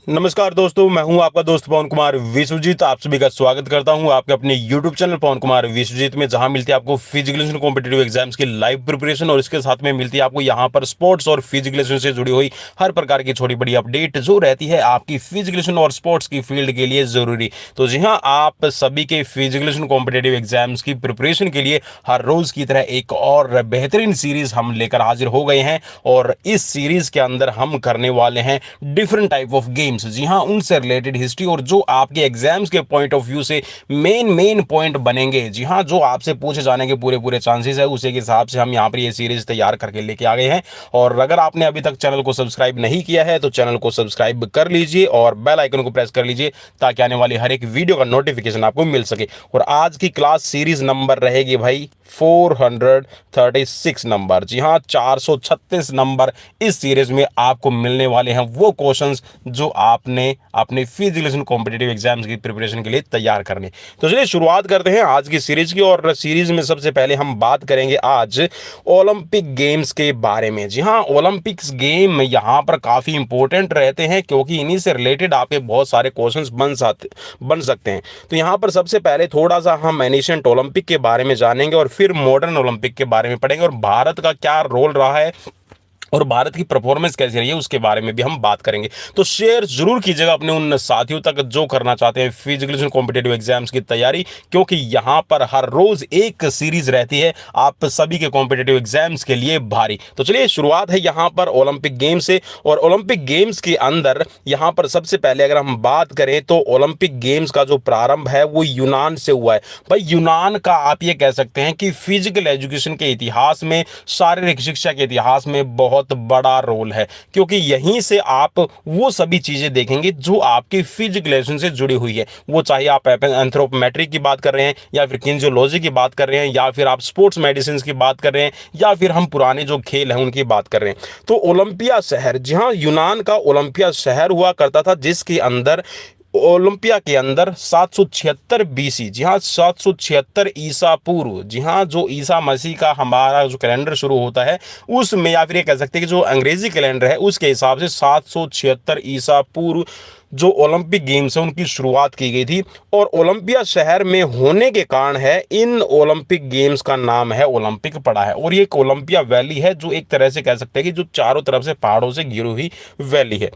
नमस्कार दोस्तों, मैं हूं आपका दोस्त पवन कुमार विश्वजीत। आप सभी का स्वागत करता हूं आपके अपने YouTube चैनल पवन कुमार विश्वजीत में, जहां मिलती है आपको फिजिकल कॉम्पिटेटिव एग्जाम्स की लाइव प्रिपरेशन और इसके साथ में मिलती है आपको यहां पर स्पोर्ट्स और फिजिकल से जुड़ी हुई हर प्रकार की छोटी बड़ी अपडेट जो रहती है आपकी फिजिकल और स्पोर्ट्स की फील्ड के लिए जरूरी। तो जी हाँ, आप सभी के फिजिकल कॉम्पिटेटिव एग्जाम्स की प्रिपरेशन के लिए हर रोज की तरह एक और बेहतरीन सीरीज हम लेकर हाजिर हो गए हैं और इस सीरीज के अंदर हम करने वाले हैं डिफरेंट टाइप ऑफ गेम। जी हाँ, उनसे रिलेटेड हिस्ट्री और जो आपके एग्जाम्स के पॉइंट ऑफ व्यू से मेन पॉइंट बनेंगे, जी हाँ, जो आपसे पूछे जाने के पूरे चांसेस है, उसी के हिसाब से हम यहाँ पर ये सीरीज तैयार करके लेके आ गए हैं। और अगर आपने अभी तक चैनल को सब्सक्राइब नहीं किया है तो चैनल को सब्सक्राइब कर लीजिए और बेल आइकन को प्रेस कर लीजिए ताकि आने वाली हर एक वीडियो का नोटिफिकेशन आपको मिल सके। और आज की क्लास सीरीज नंबर रहेगी भाई 436 नंबर। जी हाँ, 436 नंबर इस सीरीज में आपको मिलने वाले हैं, वो क्वेश्चंस जो आपने अपने फिजिकल कॉम्पिटिटिव एग्जाम्स की प्रिपरेशन के लिए तैयार करने। तो चलिए शुरुआत करते हैं आज की सीरीज की। और सीरीज में सबसे पहले हम बात करेंगे आज ओलंपिक गेम्स के बारे में। जी हाँ, ओलंपिक्स गेम यहाँ पर काफी इंपॉर्टेंट रहते हैं क्योंकि इन्हीं से रिलेटेड आपके बहुत सारे क्वेश्चंस बन सकते हैं। तो यहाँ पर सबसे पहले थोड़ा सा हम एनिशिएंट ओलंपिक के बारे में जानेंगे और फिर मॉडर्न ओलंपिक के बारे में पढ़ेंगे और भारत का क्या रोल रहा है और भारत की परफॉर्मेंस कैसी रही है उसके बारे में भी हम बात करेंगे। तो शेयर जरूर कीजिएगा अपने उन साथियों तक जो करना चाहते हैं फिजिकल कॉम्पिटेटिव एग्जाम्स की तैयारी, क्योंकि यहां पर हर रोज एक सीरीज रहती है आप सभी के कॉम्पिटेटिव एग्जाम्स के लिए भारी। तो चलिए शुरुआत है यहां पर ओलंपिक गेम्स से। और ओलंपिक गेम्स के अंदर यहां पर सबसे पहले अगर हम बात करें तो ओलंपिक गेम्स का जो प्रारंभ है वो यूनान से हुआ है। भाई यूनान का आप ये कह सकते हैं कि फिजिकल एजुकेशन के इतिहास में, शारीरिक शिक्षा के इतिहास में बहुत बड़ा रोल है, क्योंकि यहीं से आप वो सभी चीजें देखेंगे जो आपकी फिजिकल एजुकेशन से जुड़ी हुई है। वो चाहे आप एंथ्रोपोमेट्री की बात कर रहे हैं या फिर किनेसियोलॉजी की बात कर रहे हैं या फिर आप स्पोर्ट्स मेडिसिन की बात कर रहे हैं या फिर हम पुराने जो खेल हैं उनकी बात कर रहे हैं। तो ओलंपिया शहर, जहां यूनान का ओलंपिया शहर हुआ करता था, जिसके अंदर ओलंपिया के अंदर 776 बीसी, जी हाँ 776 ईसा पूर्व, जी हाँ जो ईसा मसीह का हमारा जो कैलेंडर शुरू होता है उसमें, या फिर ये कह सकते हैं कि जो अंग्रेजी कैलेंडर है उसके हिसाब से 776 ईसा पूर्व जो ओलंपिक गेम्स है उनकी शुरुआत की गई थी। और ओलंपिया शहर में होने के कारण है इन ओलंपिक गेम्स का नाम है ओलंपिक पड़ा है। और ये एक ओलंपिया वैली है जो एक तरह से कह सकते हैं कि जो चारों तरफ से पहाड़ों से घिरी हुई वैली है।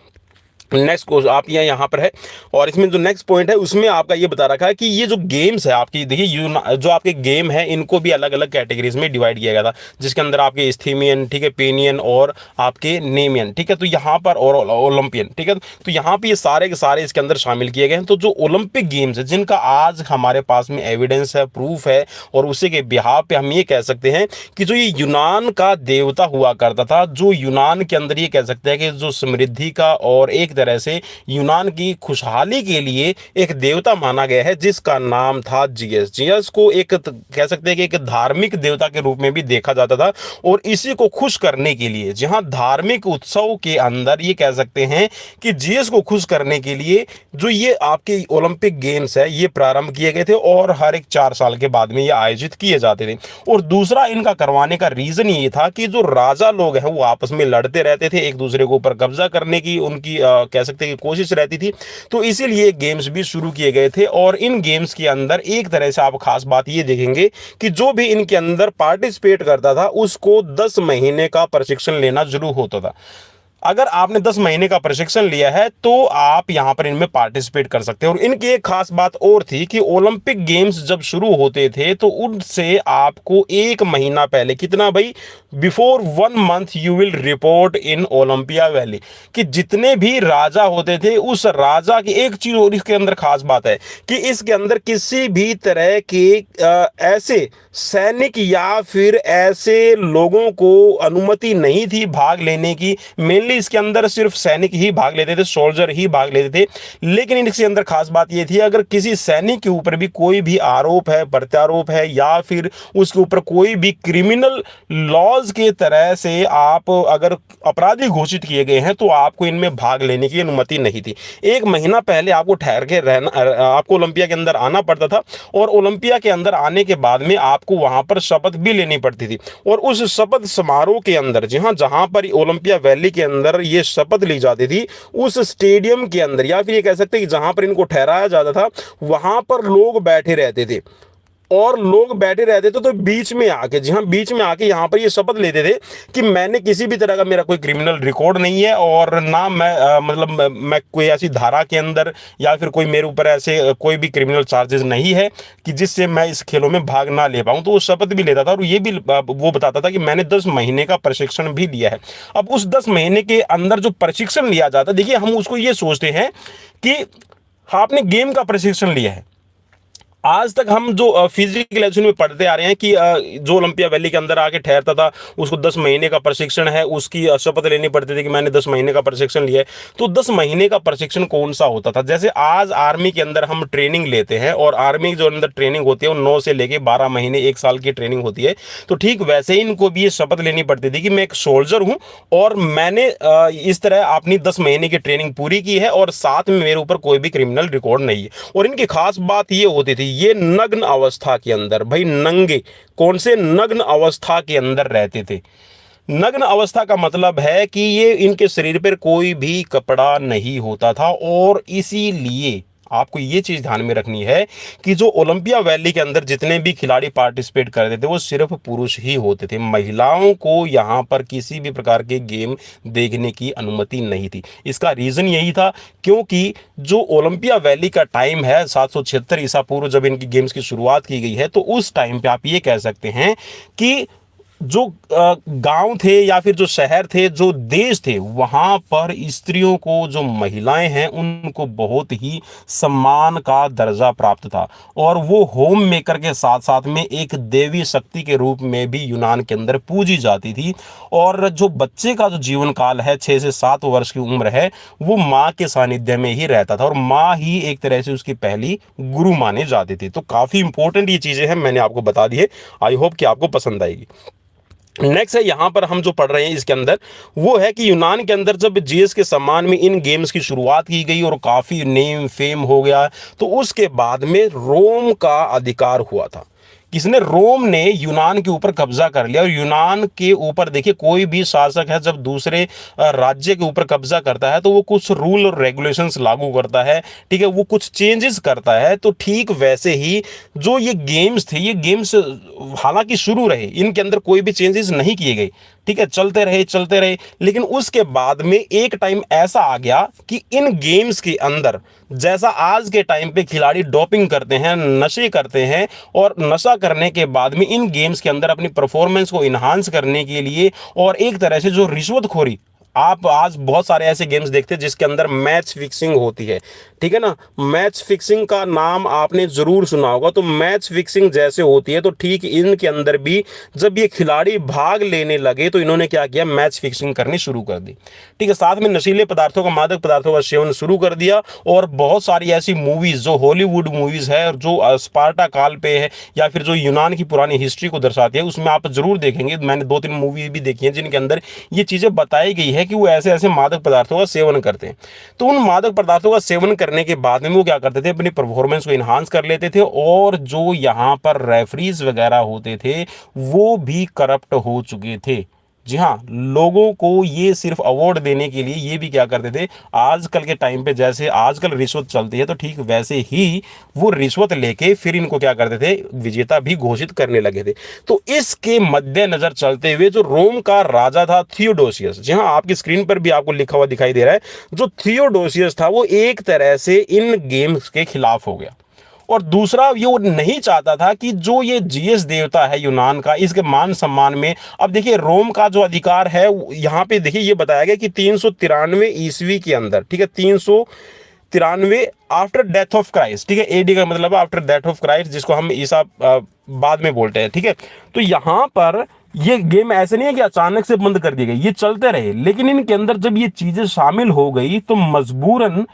नेक्स्ट क्वेश्चन आप यहाँ पर है और इसमें जो नेक्स्ट पॉइंट है उसमें आपका ये बता रखा है कि ये जो गेम्स है आपकी, देखिए जो आपके गेम है इनको भी अलग अलग कैटेगरीज में डिवाइड किया गया था, जिसके अंदर आपके स्थीमियन, ठीक है, पेनियन और आपके नेमियन, ठीक है। तो यहाँ पर और ओलंपियन, ठीक है। तो यहाँ पे ये सारे के सारे इसके अंदर शामिल किए गए हैं। तो जो ओलंपिक गेम्स है जिनका आज हमारे पास में एविडेंस है, प्रूफ है, और उसी के बिहाव पे हम ये कह सकते हैं कि जो ये यूनान का देवता हुआ करता था, जो यूनान के अंदर ये कह सकते हैं कि जो समृद्धि का और एक तरह से यूनान की खुशहाली के लिए एक देवता माना गया है जिसका नाम था जीएस। जीएस को एक कह सकते हैं कि एक धार्मिक देवता के रूप में भी देखा जाता था। और इसी को खुश करने के लिए, जहां धार्मिक उत्सव के अंदर ये कह सकते हैं कि जीएस को खुश करने के लिए जो ये आपके ओलंपिक गेम्स है ये प्रारंभ किए गए थे और हर एक 4 साल के बाद में ये आयोजित किए जाते थे। और दूसरा इनका करवाने का रीजन ये था कि जो राजा लोग हैं वो आपस में लड़ते रहते थे, एक दूसरे के ऊपर कब्जा करने की उनकी कह सकते हैं कि कोशिश रहती थी। तो इसीलिए गेम्स भी शुरू किए गए थे। और इन गेम्स के अंदर एक तरह से आप खास बात ये देखेंगे कि जो भी इनके अंदर पार्टिसिपेट करता था उसको 10 महीने का प्रशिक्षण लेना जरूर होता था। अगर आपने 10 महीने का प्रशिक्षण लिया है तो आप यहां पर इनमें पार्टिसिपेट कर सकते हैं। और इनकी एक खास बात और थी कि ओलंपिक गेम्स जब शुरू होते थे तो उनसे आपको 1 महीना पहले, कितना भाई, before 1 month you will report in Olympia valley, कि जितने भी राजा होते थे उस राजा की एक चीज और इसके अंदर खास बात है कि इसके अंदर किसी भी तरह के ऐसे सैनिक या फिर ऐसे लोगों को अनुमति नहीं थी भाग लेने की। मेनली इसके अंदर सिर्फ सैनिक ही भाग लेते थे, सोल्जर ही भाग लेते थे। लेकिन इसके अंदर खास बात यह थी, अगर किसी सैनिक के ऊपर भी कोई भी आरोप है, प्रत्यारोप है, या फिर उसके ऊपर कोई भी क्रिमिनल लॉज के तरह से आप अगर अपराधी घोषित किए गए हैं तो आपको इनमें भाग लेने की अनुमति नहीं थी। 1 महीना पहले आपको ठहर के रहना, आपको ओलंपिया के अंदर आना पड़ता था। और ओलंपिया के अंदर आने के बाद में आप आपको वहां पर शपथ भी लेनी पड़ती थी। और उस शपथ समारोह के अंदर, जी हाँ, जहां पर ओलंपिया वैली के अंदर ये शपथ ली जाती थी, उस स्टेडियम के अंदर, या फिर ये कह सकते हैं कि जहां पर इनको ठहराया जाता था, वहां पर लोग बैठे रहते थे। और लोग बैठे रहते थे तो बीच में आके, जी हाँ, बीच में आके यहाँ पर ये शपथ लेते थे कि मैंने किसी भी तरह का, मेरा कोई क्रिमिनल रिकॉर्ड नहीं है, और ना मैं मतलब मैं कोई ऐसी धारा के अंदर, या फिर कोई मेरे ऊपर ऐसे कोई भी क्रिमिनल चार्जेस नहीं है कि जिससे मैं इस खेलों में भाग ना ले पाऊँ। तो वो शपथ भी लेता था, और ये भी वो बताता था कि मैंने 10 महीने का प्रशिक्षण भी लिया है। अब उस 10 महीने के अंदर जो प्रशिक्षण लिया जाता है, देखिए, हम उसको ये सोचते हैं कि आपने गेम का प्रशिक्षण लिया है। आज तक हम जो फिजिकल एजुकेशन में पढ़ते आ रहे हैं कि जो ओलंपिया वैली के अंदर आके ठहरता था, उसको 10 महीने का प्रशिक्षण है, उसकी शपथ लेनी पड़ती थी कि मैंने 10 महीने का प्रशिक्षण लिया है। तो 10 महीने का प्रशिक्षण कौन सा होता था? जैसे आज आर्मी के अंदर हम ट्रेनिंग लेते हैं, और आर्मी जो अंदर ट्रेनिंग होती है वो 9 से लेके 12 महीने, 1 साल की ट्रेनिंग होती है। तो ठीक वैसे ही इनको भी ये शपथ लेनी पड़ती थी कि मैं एक सोल्जर हूं, और मैंने इस तरह अपनी 10 महीने की ट्रेनिंग पूरी की है, और साथ में मेरे ऊपर कोई भी क्रिमिनल रिकॉर्ड नहीं है। और इनकी खास बात ये होती थी, ये नग्न अवस्था के अंदर, भाई नंगे, कौन से नग्न अवस्था के अंदर रहते थे। नग्न अवस्था का मतलब है कि ये इनके शरीर पर कोई भी कपड़ा नहीं होता था। और इसीलिए आपको ये चीज ध्यान में रखनी है कि जो ओलंपिया वैली के अंदर जितने भी खिलाड़ी पार्टिसिपेट करते थे वो सिर्फ पुरुष ही होते थे। महिलाओं को यहां पर किसी भी प्रकार के गेम देखने की अनुमति नहीं थी। इसका रीजन यही था क्योंकि जो ओलंपिया वैली का टाइम है 776 ईसा पूर्व, जब इनकी गेम्स की शुरुआत की गई है, तो उस टाइम पे आप ये कह सकते हैं कि जो गांव थे या फिर जो शहर थे, जो देश थे, वहां पर स्त्रियों को, जो महिलाएं हैं, उनको बहुत ही सम्मान का दर्जा प्राप्त था। और वो होम मेकर के साथ साथ में एक देवी शक्ति के रूप में भी यूनान के अंदर पूजी जाती थी। और जो बच्चे का जो जीवन काल है, 6 से 7 वर्ष की उम्र है, वो माँ के सानिध्य में ही रहता था, और माँ ही एक तरह से उसकी पहली गुरु माने जाती थी। तो काफी इंपॉर्टेंट ये चीजें हैं, मैंने आपको बता दी है। आई होप कि आपको पसंद आएगी। नेक्स्ट है, यहां पर हम जो पढ़ रहे हैं इसके अंदर, वो है कि यूनान के अंदर जब जीएस के सम्मान में इन गेम्स की शुरुआत की गई और काफी नेम फेम हो गया, तो उसके बाद में रोम का अधिकार हुआ था। किसने? रोम ने यूनान के ऊपर कब्जा कर लिया। और यूनान के ऊपर देखिए, कोई भी शासक है जब दूसरे राज्य के ऊपर कब्जा करता है तो वो कुछ रूल और रेगुलेशंस लागू करता है, ठीक है, वो कुछ चेंजेस करता है। तो ठीक वैसे ही जो ये गेम्स थे, ये गेम्स हालांकि शुरू रहे, इनके अंदर कोई भी चेंजेस नहीं किए गए, ठीक है, चलते रहे, लेकिन उसके बाद में एक टाइम ऐसा आ गया कि इन गेम्स के अंदर, जैसा आज के टाइम पे खिलाड़ी डोपिंग करते हैं, नशे करते हैं, और नशा करने के बाद में इन गेम्स के अंदर अपनी परफॉर्मेंस को इन्हांस करने के लिए, और एक तरह से जो रिश्वतखोरी, आप आज बहुत सारे ऐसे गेम्स देखते हैं जिसके अंदर मैच फिक्सिंग होती है, ठीक है ना। मैच फिक्सिंग का नाम आपने जरूर सुना होगा। तो मैच फिक्सिंग जैसे होती है, तो ठीक इनके अंदर भी जब ये खिलाड़ी भाग लेने लगे तो इन्होंने क्या किया? मैच फिक्सिंग करनी शुरू कर दी, ठीक है। साथ में नशीले पदार्थों का, मादक पदार्थों का सेवन शुरू कर दिया। और बहुत सारी ऐसी मूवीज, जो हॉलीवुड मूवीज है, जो स्पार्टा काल पे है, या फिर जो यूनान की पुरानी हिस्ट्री को दर्शाती है, उसमें आप जरूर देखेंगे, मैंने 2-3 मूवी भी देखी है जिनके अंदर ये चीजें बताई गई है कि वो ऐसे ऐसे मादक पदार्थों का सेवन करते हैं। तो उन मादक पदार्थों का सेवन करने के बाद में वो क्या करते थे? अपनी परफॉर्मेंस को इन्हांस कर लेते थे। और जो यहाँ पर रेफरीज वगैरह होते थे वो भी करप्ट हो चुके थे। जी हाँ, लोगों को ये सिर्फ अवार्ड देने के लिए ये भी क्या करते थे? आजकल के टाइम पे जैसे आजकल रिश्वत चलती है, तो ठीक वैसे ही वो रिश्वत लेके फिर इनको क्या करते थे? विजेता भी घोषित करने लगे थे। तो इसके मद्देनजर चलते हुए जो रोम का राजा था थियोडोसियस, जी हाँ, आपकी स्क्रीन पर भी आपको लिखा हुआ दिखाई दे रहा है, जो थियोडोसियस था वो एक तरह से इन गेम्स के खिलाफ हो गया। और दूसरा, ये वो नहीं चाहता था कि जो ये जीएस देवता है यूनान का, इसके मान सम्मान में, अब देखिए रोम का जो अधिकार है, यहाँ पे देखिए ये बताया गया कि 393 ईस्वी के अंदर, ठीक है, 393 आफ्टर डेथ ऑफ क्राइस्ट, ठीक है, एडी का मतलब आफ्टर डेथ ऑफ क्राइस्ट, जिसको हम ईसा बाद में बोलते हैं, ठीक है। तो यहाँ पर ये गेम ऐसे नहीं है कि अचानक से बंद कर दिए गए, ये चलते रहे, लेकिन इनके अंदर जब ये चीजें शामिल हो गई तो मजबूरन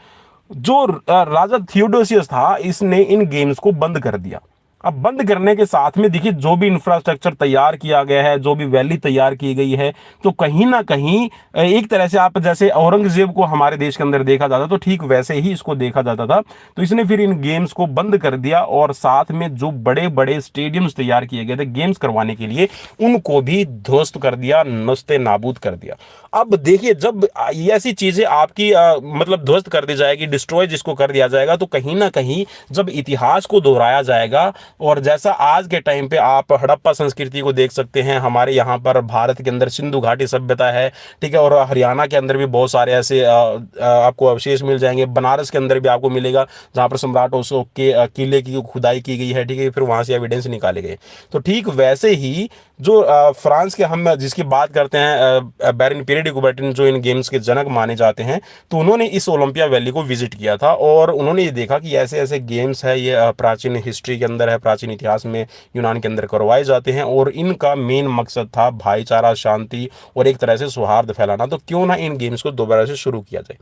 जो राजा थियोडोसियस था, इसने इन गेम्स को बंद कर दिया। अब बंद करने के साथ में देखिए जो भी इंफ्रास्ट्रक्चर तैयार किया गया है, जो भी वैली तैयार की गई है, तो कहीं ना कहीं एक तरह से आप जैसे औरंगजेब को हमारे देश के अंदर देखा जाता तो ठीक वैसे ही इसको देखा जाता था। तो इसने फिर इन गेम्स को बंद कर दिया और साथ में जो बड़े बड़े स्टेडियम्स तैयार किए गए थे गेम्स करवाने के लिए, उनको भी ध्वस्त कर दिया, नस्ते नाबूद कर दिया। अब देखिए जब ये ऐसी चीजें आपकी मतलब ध्वस्त कर दी जाएगी, डिस्ट्रॉय जिसको कर दिया जाएगा, तो कहीं ना कहीं जब इतिहास को दोहराया जाएगा, और जैसा आज के टाइम पे आप हड़प्पा संस्कृति को देख सकते हैं, हमारे यहाँ पर भारत के अंदर सिंधु घाटी सभ्यता है, ठीक है, और हरियाणा के अंदर भी बहुत सारे ऐसे आपको अवशेष मिल जाएंगे, बनारस के अंदर भी आपको मिलेगा जहाँ पर सम्राट अशोक के किले की खुदाई की गई है, ठीक है, फिर वहाँ से एविडेंस निकाले गए। तो ठीक वैसे ही जो फ्रांस के हम जिसकी बात करते हैं बैरन पिरे डी कुबर्टिन, जो इन गेम्स के जनक माने जाते हैं, तो उन्होंने इस ओलंपिया वैली को विजिट किया था और उन्होंने ये देखा कि ऐसे ऐसे गेम्स है, ये प्राचीन हिस्ट्री के अंदर है, प्राचीन इतिहास में यूनान के अंदर करवाए जाते हैं, और इनका मेन मकसद था भाईचारा, शांति और एक तरह से सौहार्द फैलाना। तो क्यों ना इन गेम्स को दोबारा से शुरू किया जाए।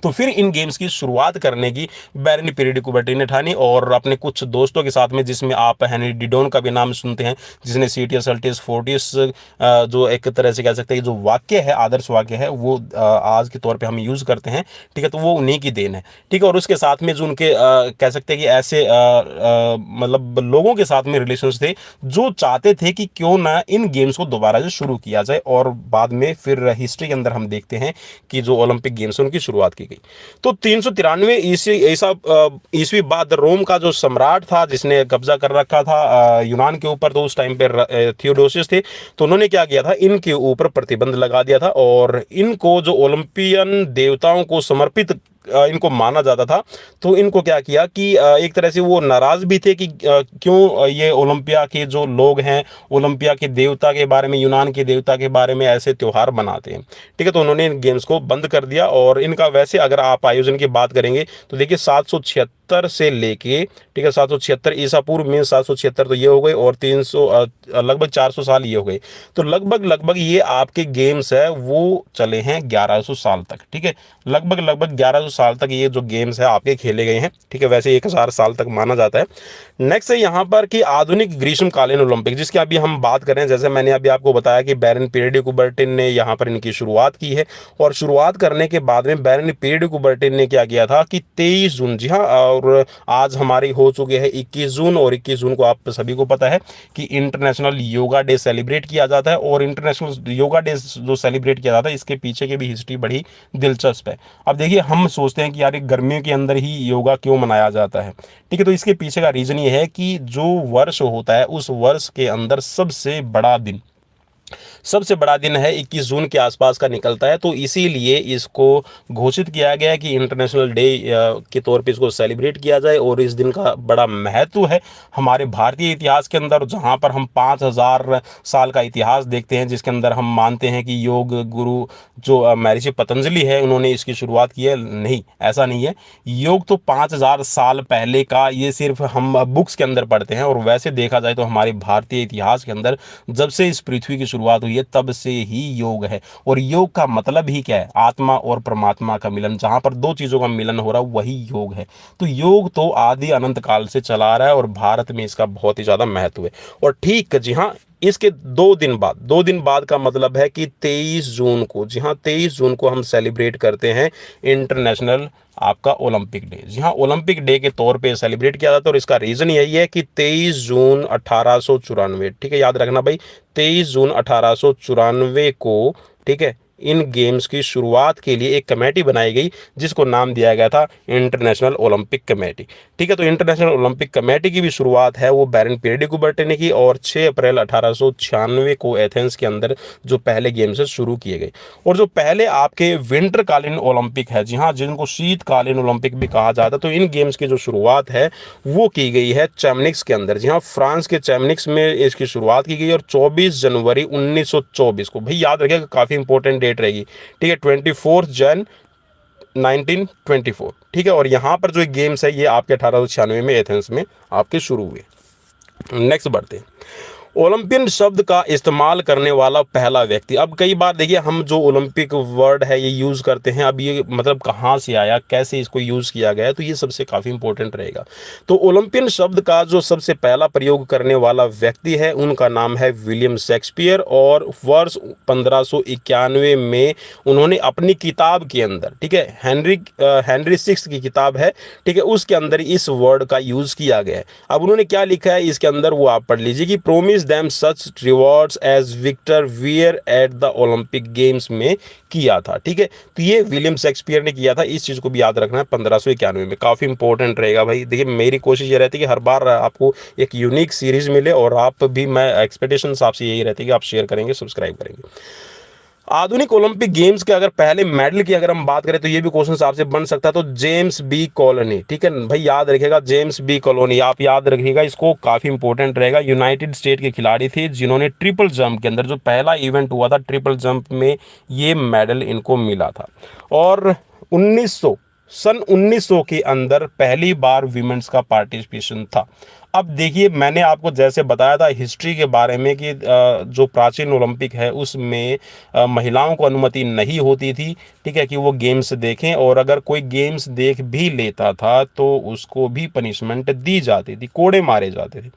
तो फिर इन गेम्स की शुरुआत करने की बैरनी पिरे डी कुबर्टिन ने ठानी, और अपने कुछ दोस्तों के साथ में, जिसमें आप हेनरी डिडोन का भी नाम सुनते हैं, जिसने सीटियस अल्टिस फोर्टिस जो एक तरह से कह सकते हैं जो वाक्य है, आदर्श वाक्य है, वो आज के तौर पे हम यूज़ करते हैं, ठीक है, तो वो उन्हीं की देन है, ठीक है। और उसके साथ में जो उनके कह सकते हैं कि ऐसे मतलब लोगों के साथ में रिलेशंस थे जो चाहते थे कि क्यों ना इन गेम्स को दोबारा से शुरू किया जाए, और बाद में फिर हिस्ट्री के अंदर हम देखते हैं कि जो ओलंपिक गेम्स उनकी शुरुआत की गई। तो 393 ईस्वी बाद रोम का जो सम्राट था, जिसने कब्जा कर रखा था यूनान के ऊपर, तो उस टाइम पे थियोडोसियस थे, तो उन्होंने क्या किया था, इनके ऊपर प्रतिबंध लगा दिया था, और इनको जो ओलंपियन देवताओं को समर्पित इनको माना जाता था, तो इनको क्या किया कि एक तरह से वो नाराज भी थे कि क्यों ये ओलंपिया के जो लोग हैं, ओलंपिया के देवता के बारे में, यूनान के देवता के बारे में ऐसे त्योहार मनाते हैं, ठीक है। तो उन्होंने इन गेम्स को बंद कर दिया, और इनका वैसे अगर आप आयोजन की बात करेंगे तो देखिए 776 से लेके, ठीक है, 776 ईसा पूर्व में, 776 तो ये हो गए, और 300 लगभग 400 साल ये हो गए, तो लगभग ये आपके गेम्स है वो चले हैं 1100 साल तक, ठीक है, लगभग 1100 साल तक ये जो गेम्स है आपके खेले गए हैं, ठीक है। वैसे 1000 साल तक माना जाता है। नेक्स्ट है यहाँ पर कि आधुनिक ग्रीष्मकालीन ओलंपिक, जिसकी अभी हम बात करें, जैसे मैंने अभी आपको बताया कि बैरन पिरे डी कुबर्टिन ने यहाँ पर इनकी शुरुआत की है, और शुरुआत करने के बाद में बैरन पिरे डी कुबर्टिन ने क्या किया था कि 23 जून, जी हाँ, और आज हमारी हो चुके हैं 21 जून, और 21 जून को आप सभी को पता है कि इंटरनेशनल योगा डे सेलिब्रेट किया जाता है, और इंटरनेशनल योगा डे जो सेलिब्रेट किया जाता है, इसके पीछे की भी हिस्ट्री बड़ी दिलचस्प है। अब देखिए हम सोचते हैं कि यार गर्मियों के अंदर ही योगा क्यों मनाया जाता है, ठीक है, तो इसके पीछे का रीजन ये है कि जो वर्ष होता है, उस वर्ष के अंदर सबसे बड़ा दिन है 21 जून के आसपास का निकलता है, तो इसीलिए इसको घोषित किया गया है कि इंटरनेशनल डे के तौर पे इसको सेलिब्रेट किया जाए। और इस दिन का बड़ा महत्व है हमारे भारतीय इतिहास के अंदर, जहाँ पर हम 5000 साल का इतिहास देखते हैं, जिसके अंदर हम मानते हैं कि योग गुरु जो महर्षि पतंजलि है, उन्होंने इसकी शुरुआत की है। नहीं, ऐसा नहीं है, योग तो 5000 साल पहले का, ये सिर्फ हम बुक्स के अंदर पढ़ते हैं, और वैसे देखा जाए तो हमारे भारतीय इतिहास के अंदर जब से इस पृथ्वी की शुरुआत हुई है तब से ही योग है। और योग का मतलब ही क्या है, आत्मा और परमात्मा का मिलन, जहां पर दो चीजों का मिलन हो रहा है वही योग है। तो योग तो आदि अनंत काल से चला आ रहा है, और भारत में इसका बहुत ही ज्यादा महत्व है। और ठीक, जी हाँ, इसके 2 दिन बाद का मतलब है कि 23 जून को, जी हाँ, 23 जून को हम सेलिब्रेट करते हैं इंटरनेशनल आपका ओलंपिक डे। जी हाँ, ओलंपिक डे के तौर पे सेलिब्रेट किया जाता है, और इसका रीजन यही है कि 23 जून 1894, ठीक है, याद रखना भाई, 23 जून 1894 को, ठीक है, इन गेम्स की शुरुआत के लिए एक कमेटी बनाई गई, जिसको नाम दिया गया था इंटरनेशनल ओलंपिक कमेटी, ठीक है। तो इंटरनेशनल ओलंपिक कमेटी की भी शुरुआत है वो बैरन पिरे डी कुबर्टिन ने की, और 6 अप्रैल 1896 को एथेंस के अंदर जो पहले गेम्स है शुरू किए गए। और जो पहले आपके विंटरकालीन ओलंपिक है, जी हाँ, जिनको शीतकालीन ओलंपिक भी कहा जाता है, तो इन गेम्स की जो शुरुआत है वो की गई है चैमनिक्स के अंदर। जी हाँ, फ्रांस के चैमनिक्स में इसकी शुरुआत की गई, और 24 जनवरी 1924 को, भाई याद रखिएगा, काफ़ी इंपॉर्टेंट डेट रहेगी, ठीक है, 24 जन 1924, ठीक है। और यहाँ पर जो गेम्स है ये आपके 1896 में एथेंस में आपके शुरू हुए। नेक्स्ट बढ़ते हैं। ओलंपियन शब्द का इस्तेमाल करने वाला पहला व्यक्ति। अब कई बार देखिए हम जो ओलंपिक वर्ड है ये यूज़ करते हैं, अब ये मतलब कहाँ से आया, कैसे इसको यूज़ किया गया है, तो ये सबसे काफ़ी इंपॉर्टेंट रहेगा। तो ओलंपियन शब्द का जो सबसे पहला प्रयोग करने वाला व्यक्ति है उनका नाम है विलियम शेक्सपियर, और वर्ष 1591 में उन्होंने अपनी किताब के अंदर, ठीक है, हेनरी सिक्स की किताब है, ठीक है, उसके अंदर इस वर्ड का यूज़ किया गया है। अब उन्होंने क्या लिखा है इसके अंदर वो आप पढ़ लीजिए कि promise them such rewards as victor were at the Olympic games में किया था, ठीक है। तो ये विलियम शेक्सपियर ने किया था, इस चीज़ को भी याद रखना है। 1591 में काफ़ी इंपॉर्टेंट रहेगा भाई। देखिए मेरी कोशिश ये रहती है कि हर बार आपको एक यूनिक सीरीज मिले, और आप भी, मैं एक्सपेक्टेशंस आपसे यही रहती है कि आप शेयर करेंगे, सब्सक्राइब करेंगे। आधुनिक ओलंपिक गेम्स के अगर पहले मेडल की अगर हम बात करें तो ये भी क्वेश्चन आपसे बन सकता है। तो जेम्स बी कॉलोनी, ठीक है भाई, याद रखिएगा जेम्स बी कॉलोनी, आप याद रखिएगा इसको, काफ़ी इंपॉर्टेंट रहेगा। यूनाइटेड स्टेट के खिलाड़ी थे जिन्होंने ट्रिपल जंप के अंदर, जो पहला इवेंट हुआ था ट्रिपल जंप में, ये मेडल इनको मिला था। और 1900 के अंदर पहली बार विमेंस का पार्टिसिपेशन था। अब देखिए मैंने आपको जैसे बताया था हिस्ट्री के बारे में कि जो प्राचीन ओलंपिक है उसमें महिलाओं को अनुमति नहीं होती थी, ठीक है, कि वो गेम्स देखें, और अगर कोई गेम्स देख भी लेता था तो उसको भी पनिशमेंट दी जाती थी, कोड़े मारे जाते थे।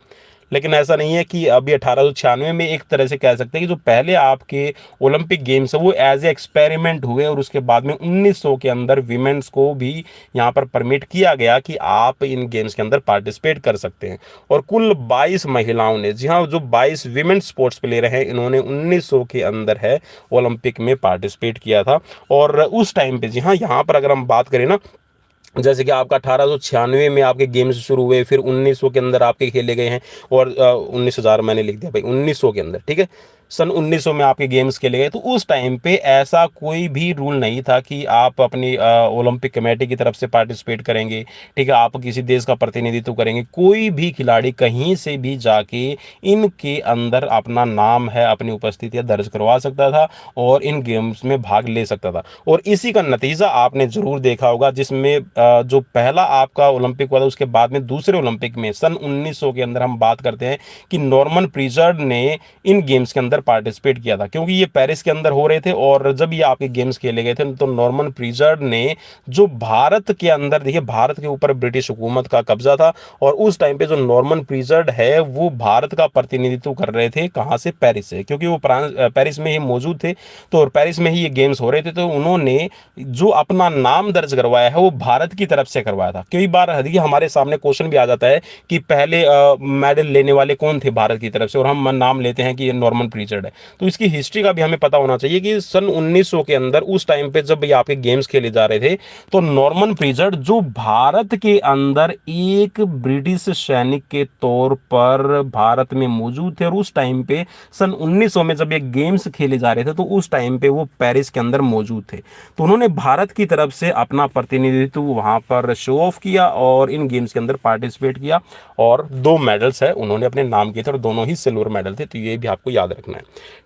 लेकिन ऐसा नहीं है कि अभी 1896 में एक तरह से कह सकते हैं कि जो पहले आपके ओलंपिक गेम्स है वो एज ए एक्सपेरिमेंट हुए, और उसके बाद में 1900 के अंदर विमेंस को भी यहाँ पर परमिट किया गया कि आप इन गेम्स के अंदर पार्टिसिपेट कर सकते हैं। और कुल 22 महिलाओं ने, जी हाँ, जो 22 विमेंस स्पोर्ट्स प्लेयर हैं इन्होंने 1900 के अंदर है ओलंपिक में पार्टिसिपेट किया था। और उस टाइम पे, जी हाँ, यहाँ पर अगर हम बात करें ना, जैसे कि आपका 1896 में आपके गेम्स शुरू हुए, फिर 1900 के अंदर आपके खेले गए हैं, और 19,000 मैंने लिख दिया भाई, 1900 के अंदर, ठीक है, सन 1900 में आपके गेम्स खेले गए। तो उस टाइम पे ऐसा कोई भी रूल नहीं था कि आप अपनी ओलंपिक कमेटी की तरफ से पार्टिसिपेट करेंगे, ठीक है, आप किसी देश का प्रतिनिधित्व करेंगे, कोई भी खिलाड़ी कहीं से भी जाके इनके अंदर अपना नाम है, अपनी उपस्थितियां दर्ज करवा सकता था और इन गेम्स में भाग ले सकता था। और इसी का नतीजा आपने जरूर देखा होगा, जिसमें जो पहला आपका ओलंपिक हुआ था उसके बाद में दूसरे ओलंपिक में सन 1900 के अंदर हम बात करते हैं कि नॉर्मन प्रिजर्ड ने इन गेम्स के अंदर पार्टिसिपेट किया था, क्योंकि ये पेरिस के अंदर हो रहे थे। और जब ये आपके गेम्स खेले गए थे तो नॉर्मन प्रिजर्ड ने, जो भारत के अंदर, देखिए भारत के ऊपर ब्रिटिश हुकूमत का कब्जा था, और उस टाइम पे जो नॉर्मन प्रिजर्ड है वो भारत का प्रतिनिधित्व कर रहे थे, कहाँ से, पेरिस से, क्योंकि वो पेरिस में ही मौजूद थे, तो पेरिस में ही ये गेम्स हो रहे थे। तो उन्होंने जो अपना नाम दर्ज करवाया है वो भारत की तरफ से करवाया था। कई बार देखिए हमारे सामने क्वेश्चन भी आ जाता है कि पहले मेडल लेने वाले कौन थे भारत की तरफ से, और हम नाम लेते हैं कि ये नॉर्मन प्रिचर्ड है। तो इसकी हिस्ट्री का भी हमें पता होना चाहिए कि सन 1900 के अंदर, उस टाइम पे जब ये आपके गेम्स खेले जा रहे थे, तो नॉर्मन प्रिचर्ड जो भारत के अंदर एक ब्रिटिश सैनिक के तौर पर भारत में मौजूद थे, और उस टाइम पे सन 1900 में जब ये गेम्स खेले जा रहे थे तो उस टाइम पे वो पेरिस के अंदर मौजूद थे। तो उन्होंने भारत की तरफ से अपना प्रतिनिधित्व वहां पर शो ऑफ किया और इन गेम्स के अंदर पार्टिसिपेट किया, और 2 मेडल्स है उन्होंने अपने नाम किए थे, और दोनों ही सिल्वर मेडल थे। तो ये भी आपको याद रखना है,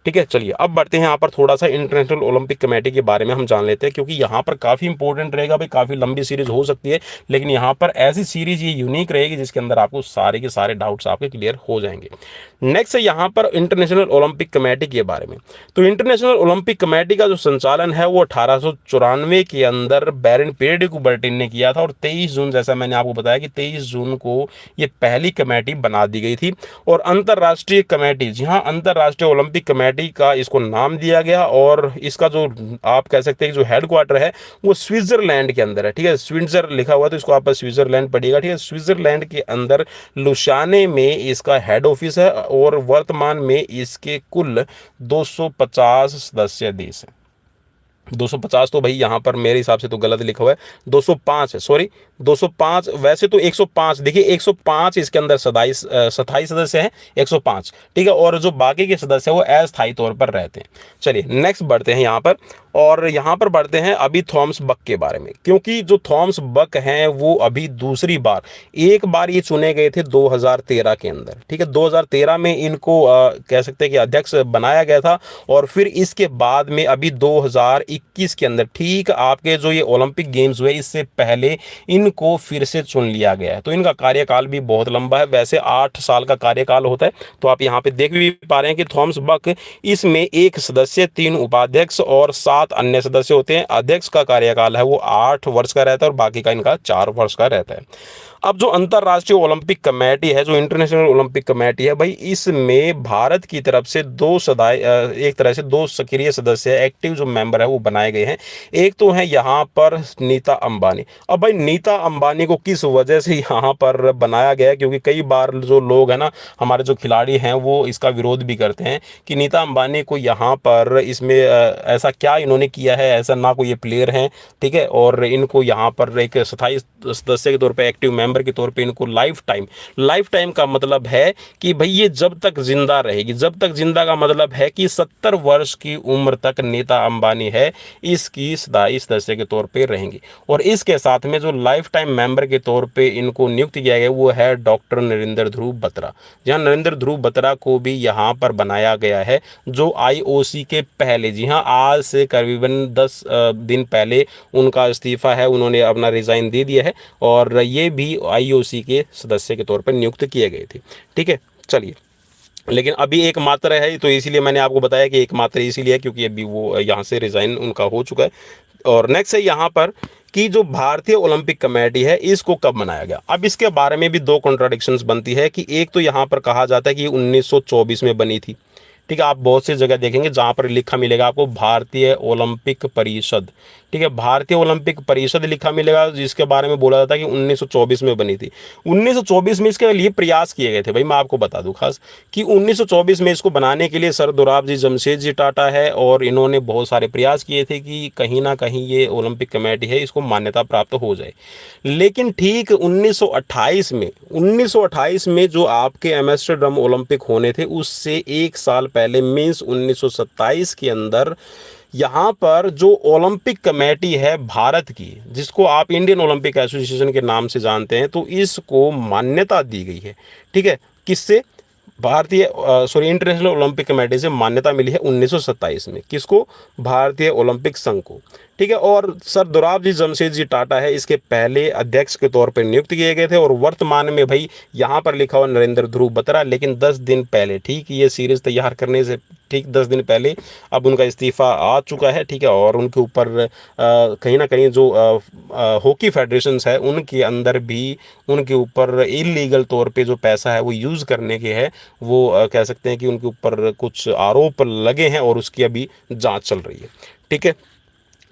ठीक है। चलिए अब बढ़ते हैं यहाँ पर थोड़ा सा इंटरनेशनल ओलंपिक कमेटी के बारे में हम जान लेते हैं, क्योंकि यहाँ पर काफ़ी इंपॉर्टेंट रहेगा भाई। काफ़ी लंबी सीरीज हो सकती है, लेकिन यहाँ पर ऐसी सीरीज ये यूनिक रहेगी जिसके अंदर आपको सारे के सारे डाउट्स आपके क्लियर हो जाएंगे। नेक्स्ट है यहाँ पर इंटरनेशनल ओलंपिक कमेटी के बारे में। तो इंटरनेशनल ओलंपिक कमेटी का जो संचालन है वो 1894 के अंदर बैरन पीरियड कुबर्टिन ने किया था, और 23 जून, जैसा मैंने आपको बताया कि 23 जून को ये पहली कमेटी बना दी गई थी। और अंतर्राष्ट्रीय कमेटी, जी हाँ, अंतर्राष्ट्रीय ओलंपिक कमेटी का इसको नाम दिया गया, और इसका जो आप कह सकते हैं कि जो हेडक्वार्टर है वो स्विट्जरलैंड के अंदर है, ठीक है। स्विट्जर लिखा हुआ है तो इसको आप स्विट्जरलैंड पढ़िएगा, ठीक है। स्विट्जरलैंड के अंदर लुसाने में इसका हेड ऑफिस है, और वर्तमान में इसके कुल 250 सदस्य देश हैं। 250 तो भाई यहाँ पर मेरे हिसाब से तो गलत लिखा हुआ है, 205 है, सॉरी 205, वैसे तो 105, देखिए 105 इसके अंदर 27 सदस्य हैं, 105, ठीक है। और जो बाकी के सदस्य हैं वो अस्थायी तौर पर रहते हैं। चलिए नेक्स्ट बढ़ते हैं यहाँ पर, और यहाँ पर बढ़ते हैं अभी थॉमस बक के बारे में, क्योंकि जो थॉमस बक हैं वो अभी दूसरी बार, एक बार ये चुने गए थे 2013 के अंदर, ठीक है। 2013 में इनको कह सकते हैं कि अध्यक्ष बनाया गया था, और फिर इसके बाद में अभी 2021 2021 के अंदर, ठीक आपके जो ये ओलंपिक गेम्स हुए इससे पहले इनको फिर से चुन लिया गया है। तो इनका कार्यकाल भी बहुत लंबा है, वैसे 8 साल का कार्यकाल होता है। तो आप यहाँ पे देख भी पा रहे हैं कि थॉमस बक इसमें 1 सदस्य, 3 उपाध्यक्ष और 7 अन्य सदस्य होते हैं। अध्यक्ष का कार्यकाल है वो 8 वर्ष का रहता है और बाकी का इनका 4 वर्ष का रहता है। अब जो अंतर्राष्ट्रीय ओलंपिक कमेटी है, जो इंटरनेशनल ओलंपिक कमेटी है भाई, इसमें भारत की तरफ से एक तरह से 2 सक्रिय सदस्य, एक्टिव जो मेंबर है वो बनाए गए हैं। एक तो है यहाँ पर नीता अंबानी। अब भाई नीता अंबानी को किस वजह से यहाँ पर बनाया गया है, क्योंकि कई बार जो लोग हैं ना, हमारे जो खिलाड़ी हैं वो इसका विरोध भी करते हैं कि नीता अंबानी को यहाँ पर इसमें ऐसा क्या इन्होंने किया है, ऐसा ना कोई ये प्लेयर हैं, ठीक है, और इनको यहाँ पर एक स्थायी सदस्य के तौर पर, एक्टिव मेंबर के तौर पे इनको लाइफ टाइम का मतलब है कि भाई ये जब तक जिंदा रहेगी, जब तक जिंदा का मतलब है कि 70 वर्ष की उम्र तक नीता अंबानी है इसकी स्थायी सदस्य के तौर पे रहेंगी। और इसके साथ में जो लाइफ टाइम मेंबर के तौर पे इनको नियुक्त किया गया वो है डॉक्टर नरेंद्र ध्रुव बत्रा। जहां नरेंद्र ध्रुव बत्रा को भी यहाँ पर बनाया गया है, जो IOC के पहले, जी हाँ, आज से करीबन 10 दिन पहले उनका इस्तीफा है, उन्होंने अपना रिजाइन दे दिया है और ये भी IOC के सदस्य के तौर पर नियुक्त किए गए थे। ठीक है, चलिए, लेकिन अभी एक मात्र है, तो इसीलिए मैंने आपको बताया कि एक मात्र इसीलिए क्योंकि अभी वो यहाँ से रिजाइन उनका हो चुका है। और नेक्स्ट है यहाँ पर कि जो भारतीय ओलंपिक कमेटी है इसको कब बनाया गया। अब इसके बारे में भी 2 कॉन्ट्राडिक्शंस बनती है कि एक तो यहाँ पर कहा जाता है कि 1924 में बनी थी, ठीक है, आप बहुत सी जगह देखेंगे जहाँ पर लिखा मिलेगा आपको भारतीय ओलंपिक परिषद, ठीक है, भारतीय ओलंपिक परिषद लिखा मिलेगा, जिसके बारे में बोला जाता है कि 1924 में बनी थी। 1924 में इसके लिए प्रयास किए गए थे भाई, मैं आपको बता दूं खास कि 1924 में इसको बनाने के लिए सर दोराबजी जमशेदजी टाटा है और इन्होंने बहुत सारे प्रयास किए थे कि कहीं ना कहीं ये ओलंपिक कमेटी है इसको मान्यता प्राप्त हो जाए। लेकिन ठीक 1928 में जो आपके एम्स्टर्डम ओलंपिक होने थे उससे 1 साल पहले मीन्स 1927 के अंदर यहाँ पर जो ओलंपिक कमेटी है भारत की, जिसको आप इंडियन ओलंपिक एसोसिएशन के नाम से जानते हैं, तो इसको मान्यता दी गई है। ठीक है, किससे? इंटरनेशनल ओलंपिक कमेटी से मान्यता मिली है 1927 में। किसको? भारतीय ओलंपिक संघ को। ठीक है, और सर दोराबजी जमशेदजी टाटा है इसके पहले अध्यक्ष के तौर पर नियुक्त किए गए थे और वर्तमान में भाई यहाँ पर लिखा हुआ नरेंद्र ध्रुव बत्रा, लेकिन 10 दिन पहले, ठीक, ये सीरीज तैयार करने से ठीक 10 दिन पहले अब उनका इस्तीफा आ चुका है। ठीक है, और उनके ऊपर कहीं ना कहीं जो हॉकी फेडरेशंस है उनके अंदर भी उनके ऊपर इलीगल तौर पे जो पैसा है वो यूज़ करने के है, वो कह सकते हैं कि उनके ऊपर कुछ आरोप लगे हैं और उसकी अभी जांच चल रही है। ठीक है,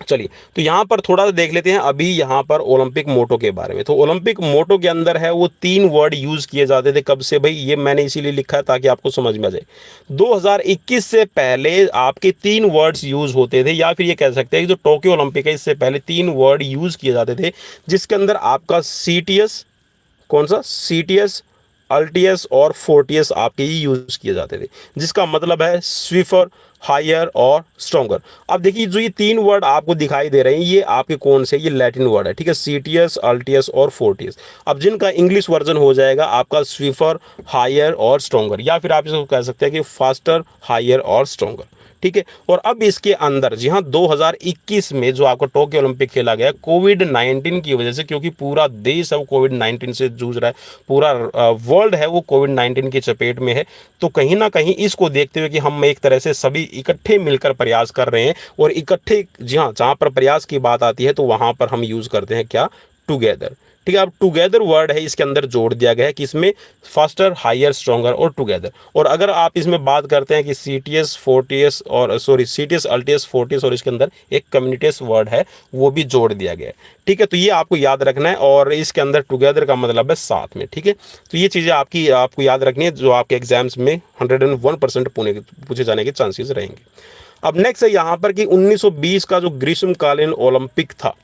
चलिए, तो यहाँ पर थोड़ा सा देख लेते हैं अभी यहाँ पर ओलंपिक मोटो के बारे में। तो ओलंपिक मोटो के अंदर है वो 3 वर्ड यूज़ किए जाते थे। कब से भाई? ये मैंने इसीलिए लिखा है ताकि आपको समझ में आ जाए। 2021 से पहले आपके 3 वर्ड्स यूज़ होते थे, या फिर ये कह सकते हैं कि जो टोक्यो ओलंपिक है इससे पहले 3 वर्ड यूज़ किए जाते थे, जिसके अंदर आपका CTS, कौन सा? CTS, अल्टीएस और फोर्टियस आपके ही यूज़ किए जाते थे, जिसका मतलब है स्विफर, हायर और स्ट्रॉन्गर। अब देखिए जो ये 3 वर्ड आपको दिखाई दे रहे हैं ये आपके कौन से? ये लैटिन वर्ड है। ठीक है, CTS, अल्टीएस और फोर्टियस। अब जिनका इंग्लिश वर्जन हो जाएगा आपका स्विफर, हायर और स्ट्रॉन्गर, या फिर आप इसको कह सकते हैं कि फास्टर, हायर और स्ट्रॉन्गर। ठीक है, और अब इसके अंदर जी हाँ 2021 में जो आपका टोक्यो ओलंपिक खेला गया कोविड-19 की वजह से, क्योंकि पूरा देश है वो कोविड-19 से जूझ रहा है, पूरा वर्ल्ड है वो कोविड-19 की चपेट में है। तो कहीं ना कहीं इसको देखते हुए कि हम एक तरह से सभी इकट्ठे मिलकर प्रयास कर रहे हैं, और इकट्ठे, जी हाँ, जहाँ पर प्रयास की बात आती है तो वहाँ पर हम यूज़ करते हैं क्या? टुगेदर। ठीक है, अब टुगेदर वर्ड है इसके अंदर जोड़ दिया गया है कि इसमें फास्टर, हायर, स्ट्रॉन्गर और टुगेदर। और अगर आप इसमें बात करते हैं कि CTS, फोर्टियस और CTS, अल्टीएस, फोर्टियस और इसके अंदर एक कम्युनिटेस वर्ड है वो भी जोड़ दिया गया है। ठीक है, तो ये आपको याद रखना है, और इसके अंदर टुगेदर का मतलब है साथ में। ठीक है, तो ये चीज़ें आपको याद रखनी है जो आपके एग्जाम्स में 101% पूछे जाने के चांसेस रहेंगे। अब नेक्स्ट है यहाँ पर कि 1920 का जो ग्रीष्मकालीन ओलंपिक था,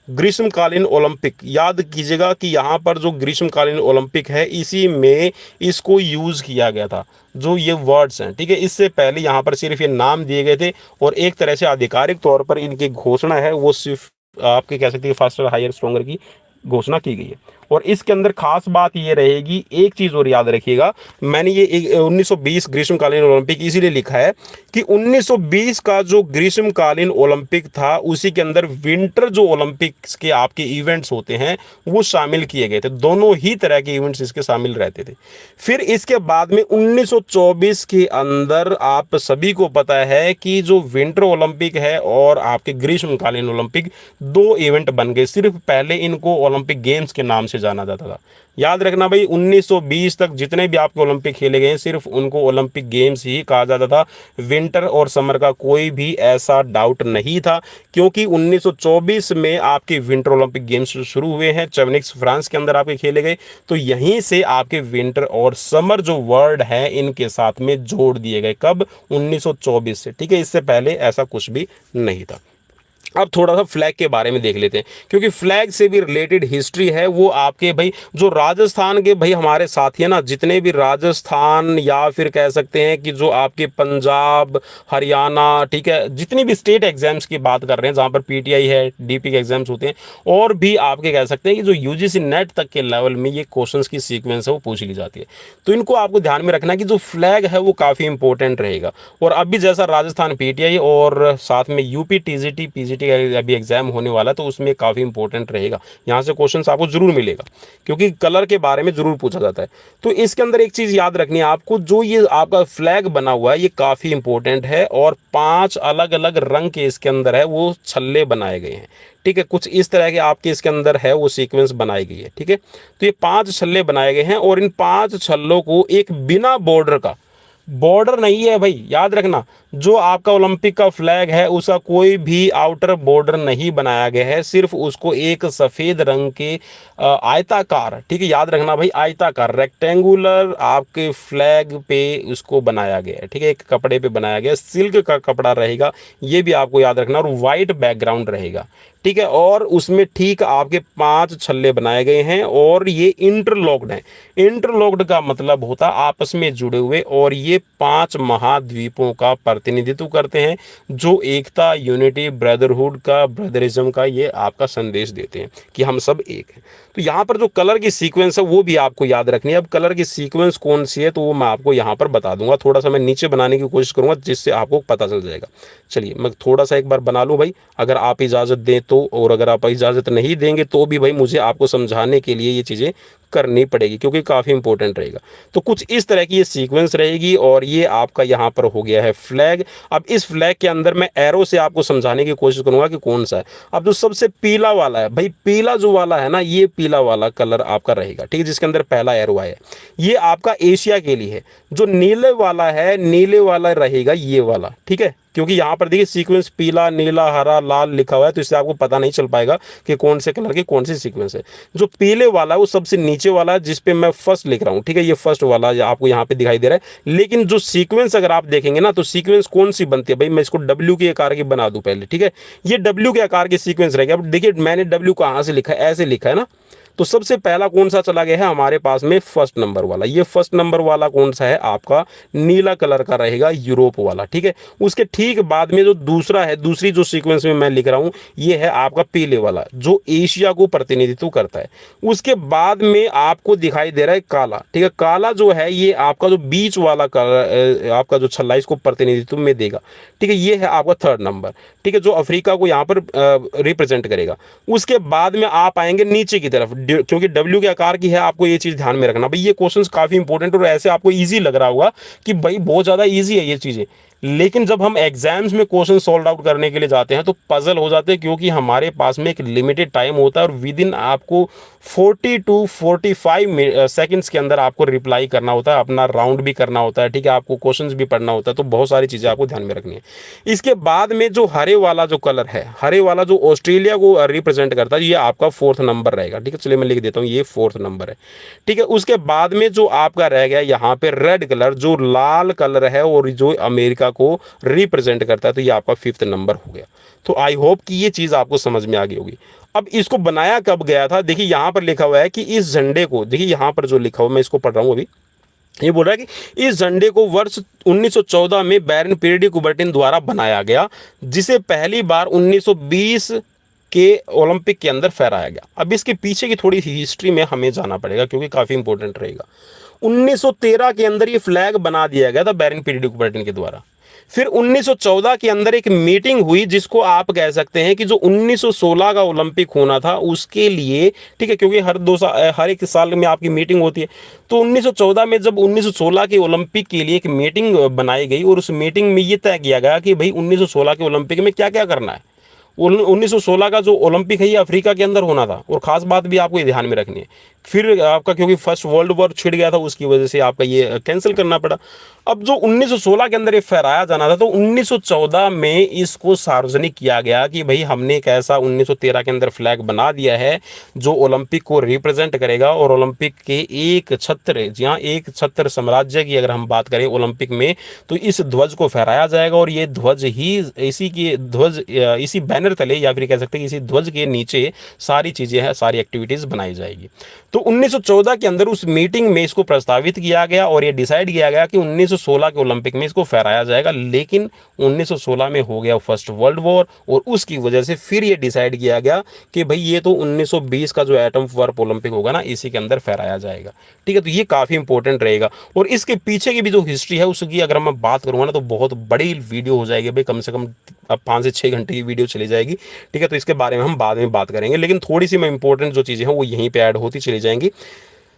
ग्रीष्मकालीन ओलंपिक, याद कीजिएगा कि यहाँ पर जो ग्रीष्मकालीन ओलंपिक है इसी में इसको यूज़ किया गया था, जो ये वर्ड्स हैं। ठीक है, इससे पहले यहाँ पर सिर्फ ये नाम दिए गए थे, और एक तरह से आधिकारिक तौर पर इनकी घोषणा है वो सिर्फ आपके कह सकते हैं फास्टर, हायर, स्ट्रॉन्गर की घोषणा की गई है। और इसके अंदर खास बात ये रहेगी, एक चीज़ और याद रखिएगा, मैंने ये 1920 ग्रीष्मकालीन ओलंपिक इसीलिए लिखा है कि 1920 का जो ग्रीष्मकालीन ओलंपिक था उसी के अंदर विंटर जो ओलंपिक्स के आपके इवेंट्स होते हैं वो शामिल किए गए थे। दोनों ही तरह के इवेंट्स इसके शामिल रहते थे। फिर इसके बाद में 1924 के अंदर आप सभी को पता है कि जो विंटर ओलंपिक है और आपके ग्रीष्मकालीन ओलंपिक दो इवेंट बन गए। सिर्फ पहले इनको ओलंपिक गेम्स के नाम से जाना जाता था। याद रखना भाई, 1920 तक जितने भी आपके ओलंपिक खेले गए हैं सिर्फ उनको ओलंपिक गेम्स ही कहा जाता था। विंटर और समर का कोई भी ऐसा डाउट नहीं था, क्योंकि 1924 में आपके विंटर ओलंपिक गेम्स शुरू हुए हैं, चेवनिक्स फ्रांस के अंदर आपके खेले गए। तो यहीं से आपके विंटर और समर जो वर्ड है इनके साथ में जोड़ दिए गए। कब? 1924 से। ठीक है, इससे पहले ऐसा कुछ भी नहीं था। अब थोड़ा सा फ्लैग के बारे में देख लेते हैं, क्योंकि फ्लैग से भी रिलेटेड हिस्ट्री है। वो आपके भाई जो राजस्थान के भाई हमारे साथी है ना, जितने भी राजस्थान या फिर कह सकते हैं कि जो आपके पंजाब, हरियाणा, ठीक है, जितनी भी स्टेट एग्जाम्स की बात कर रहे हैं जहाँ पर पीटीआई है, डीपी के एग्जाम्स होते हैं, और भी आपके कह सकते हैं कि जो यूजीसी नेट तक के लेवल में ये क्वेश्चंस की सीक्वेंस है वो पूछ ली जाती है। तो इनको आपको ध्यान में रखना कि जो फ्लैग है वो काफ़ी इंपॉर्टेंट रहेगा। और अभी जैसा राजस्थान पीटीआई और साथ में यूपी टीजीटी पीजीटी अभी एग्जाम होने वाला है, तो उसमें काफ़ी इंपॉर्टेंट रहेगा। यहाँ से क्वेश्चंस आपको जरूर मिलेगा, क्योंकि कलर के बारे में जरूर पूछा जाता है। तो इसके अंदर एक चीज़ याद रखनी है आपको, जो ये आपका फ्लैग बना हुआ है ये काफ़ी इंपॉर्टेंट है, और 5 अलग अलग रंग के इसके अंदर है वो छल्ले बनाए गए हैं। ठीक है, कुछ इस तरह के आपके इसके अंदर है वो सीक्वेंस बनाई गई है। ठीक है, तो ये 5 छल्ले बनाए गए हैं, और इन 5 छल्लों को एक बिना बॉर्डर का, बॉर्डर नहीं है भाई, याद रखना, जो आपका ओलंपिक का फ्लैग है उसका कोई भी आउटर बॉर्डर नहीं बनाया गया है, सिर्फ उसको एक सफ़ेद रंग के आयताकार, ठीक है, याद रखना भाई, आयताकार रेक्टेंगुलर आपके फ्लैग पे उसको बनाया गया है। ठीक है, एक कपड़े पे बनाया गया, सिल्क का कपड़ा रहेगा, ये भी आपको याद रखना, और वाइट बैकग्राउंड रहेगा। ठीक है, और उसमें ठीक आपके 5 छल्ले बनाए गए हैं, और ये इंटरलॉक्ड हैं। इंटरलॉक्ड का मतलब होता है आपस में जुड़े हुए, और ये 5 महाद्वीपों का प्रतिनिधित्व करते हैं, जो एकता, यूनिटी, ब्रदरहुड का, ब्रदरिज्म का ये आपका संदेश देते हैं कि हम सब एक हैं। तो यहाँ पर जो कलर की सीक्वेंस है वो भी आपको याद रखनी है। अब कलर की सीक्वेंस कौन सी है तो वो मैं आपको यहाँ पर बता दूंगा। थोड़ा सा मैं नीचे बनाने की कोशिश करूँगा जिससे आपको पता चल जाएगा। चलिए मैं थोड़ा सा एक बार बना लूँ भाई, अगर आप इजाज़त दें तो, और अगर आप इजाज़त नहीं देंगे तो भी भाई मुझे आपको समझाने के लिए ये चीज़ें करनी पड़ेगी, क्योंकि काफ़ी इंपॉर्टेंट रहेगा। तो कुछ इस तरह की ये सीक्वेंस रहेगी, और ये आपका यहाँ पर हो गया है फ्लैग। अब इस फ्लैग के अंदर मैं एरो से आपको समझाने की कोशिश करूँगा कि कौन सा है। अब जो सबसे पीला वाला है भाई, पीला जो वाला है ना, ये पीला वाला कलर आपका रहेगा। ठीक है, जिसके अंदर पहला एरो आया है, ये आपका एशिया के लिए है। जो नीले वाला है, नीले वाला रहेगा ये वाला। ठीक है, क्योंकि यहाँ पर देखिए सीक्वेंस पीला, नीला, हरा, लाल लिखा हुआ है, तो इससे आपको पता नहीं चल पाएगा कि कौन से कलर की कौन सी सीक्वेंस है। जो पीले वाला है वो सबसे नीचे वाला है, जिस पे मैं फर्स्ट लिख रहा हूँ। ठीक है, ये फर्स्ट वाला आपको यहाँ पे दिखाई दे रहा है। लेकिन जो सीक्वेंस अगर आप देखेंगे ना, तो सीक्वेंस कौन सी बनती है भाई, मैं इसको डब्ल्यू के आकार की बना दूं पहले। ठीक है, ये डब्ल्यू के आकार की सीक्वेंस रहेगी। अब देखिए मैंने डब्ल्यू कहाँ से लिखा है, ऐसे लिखा है ना, तो सबसे पहला कौन सा चला गया है हमारे पास में, फर्स्ट नंबर वाला। ये फर्स्ट नंबर वाला कौन सा है आपका, नीला कलर का रहेगा, यूरोप वाला। ठीक है, उसके ठीक बाद में जो दूसरा है, दूसरी जो सीक्वेंस में मैं लिख रहा हूं, ये है आपका पीले वाला, जो एशिया को प्रतिनिधित्व करता है। उसके बाद में आपको दिखाई दे रहा है काला। ठीक है, काला जो है ये आपका जो बीच वाला कलर आपका जो छल्ला इसको प्रतिनिधित्व में देगा। ठीक है, ये है आपका थर्ड नंबर। ठीक है, जो अफ्रीका को यहाँ पर रिप्रेजेंट करेगा। उसके बाद में आप आएंगे नीचे की तरफ, क्योंकि डब्ल्यू के आकार की है, आपको ये चीज़ ध्यान में रखना भाई। ये क्वेश्चंस काफ़ी इंपॉर्टेंट, और ऐसे आपको इजी लग रहा होगा कि भाई बहुत ज़्यादा इजी है ये चीज़ें, लेकिन जब हम एग्जाम्स में क्वेश्चन सॉल्व आउट करने के लिए जाते हैं तो पजल हो जाते हैं, क्योंकि हमारे पास में एक लिमिटेड टाइम होता है, और विद इन आपको 40 to 45 सेकंड्स के अंदर आपको रिप्लाई करना होता है, अपना राउंड भी करना होता है। ठीक है, आपको क्वेश्चंस भी पढ़ना होता है, तो बहुत सारी चीज़ें आपको ध्यान में रखनी है। इसके बाद में जो हरे वाला जो कलर है, हरे वाला जो ऑस्ट्रेलिया को रिप्रेजेंट करता है, ये आपका 4th नंबर रहेगा। ठीक है, चलिए मैं लिख देता हूँ, ये 4th नंबर है। ठीक है, उसके बाद में जो आपका रह गया यहाँ पे रेड कलर, जो लाल कलर है और जो अमेरिका को रिप्रेजेंट करता है, तो ये आपका 5th नंबर हो गया। तो आई होप कि ये चीज़ आपको समझ में आ गई होगी। अब इसको बनाया कब गया था, देखिए यहाँ पर लिखा हुआ है कि इस झंडे को, देखिए यहाँ पर जो लिखा हुआ, मैं इसको पढ़ रहा हूँ अभी, ये बोल रहा है कि इस झंडे को वर्ष 1914 में बैरन पीडी कुबर्टिन द्वारा बनाया गया, जिसे पहली बार 1920 के ओलंपिक के अंदर फहराया गया। अब इसके पीछे की थोड़ी हिस्ट्री में हमें जाना पड़ेगा क्योंकि काफ़ी इंपॉर्टेंट रहेगा। 1913 के अंदर ये फ्लैग बना दिया गया था बैरन पीडी de कुबर्टन के द्वारा। फिर 1914 के अंदर एक मीटिंग हुई जिसको आप कह सकते हैं कि जो 1916 का ओलंपिक होना था उसके लिए, ठीक है, क्योंकि हर एक साल में आपकी मीटिंग होती है। तो 1914 में जब 1916 के ओलंपिक के लिए एक मीटिंग बनाई गई और उस मीटिंग में ये तय किया गया कि भाई 1916 के ओलंपिक में क्या क्या करना है। 1916 का जो ओलंपिक है ये अफ्रीका के अंदर होना था, और खास बात भी आपको ये ध्यान में रखनी है। फिर आपका क्योंकि फर्स्ट वर्ल्ड वॉर छिड़ गया था उसकी वजह से आपका ये कैंसिल करना पड़ा। अब जो 1916 के अंदर ये फहराया जाना था तो 1914 में इसको सार्वजनिक किया गया कि भाई हमने एक ऐसा 1913 के अंदर फ्लैग बना दिया है जो ओलंपिक को रिप्रेजेंट करेगा, और ओलंपिक के एक छत्र, जहाँ एक छत्र साम्राज्य की अगर हम बात करें ओलंपिक में, तो इस ध्वज को फहराया जाएगा और ये ध्वज ही इसी बैनर तले या फिर कह सकते हैं इसी ध्वज के नीचे सारी चीज़ें हैं, सारी एक्टिविटीज़ बनाई जाएगी। तो 1914 के अंदर उस मीटिंग में इसको प्रस्तावित किया गया और ये डिसाइड किया गया कि 1916 के ओलंपिक में इसको फहराया जाएगा। लेकिन 1916 में हो गया फर्स्ट वर्ल्ड वॉर और उसकी वजह से फिर ये डिसाइड किया गया कि भाई ये तो 1920 का जो एटम वार्प ओलंपिक होगा ना इसी के अंदर फहराया जाएगा। ठीक है, तो ये काफ़ी इंपॉर्टेंट रहेगा। और इसके पीछे की भी जो हिस्ट्री है उसकी अगर मैं बात करूँगा ना तो बहुत बड़ी वीडियो हो जाएगी भाई, कम से कम अब 5 से 6 घंटे की वीडियो चली जाएगी। ठीक है, तो इसके बारे में हम बाद में बात करेंगे, लेकिन थोड़ी सी मैं इंपॉर्टेंट जो चीज़ें हैं वो यहीं पे ऐड होती चली जाएंगी।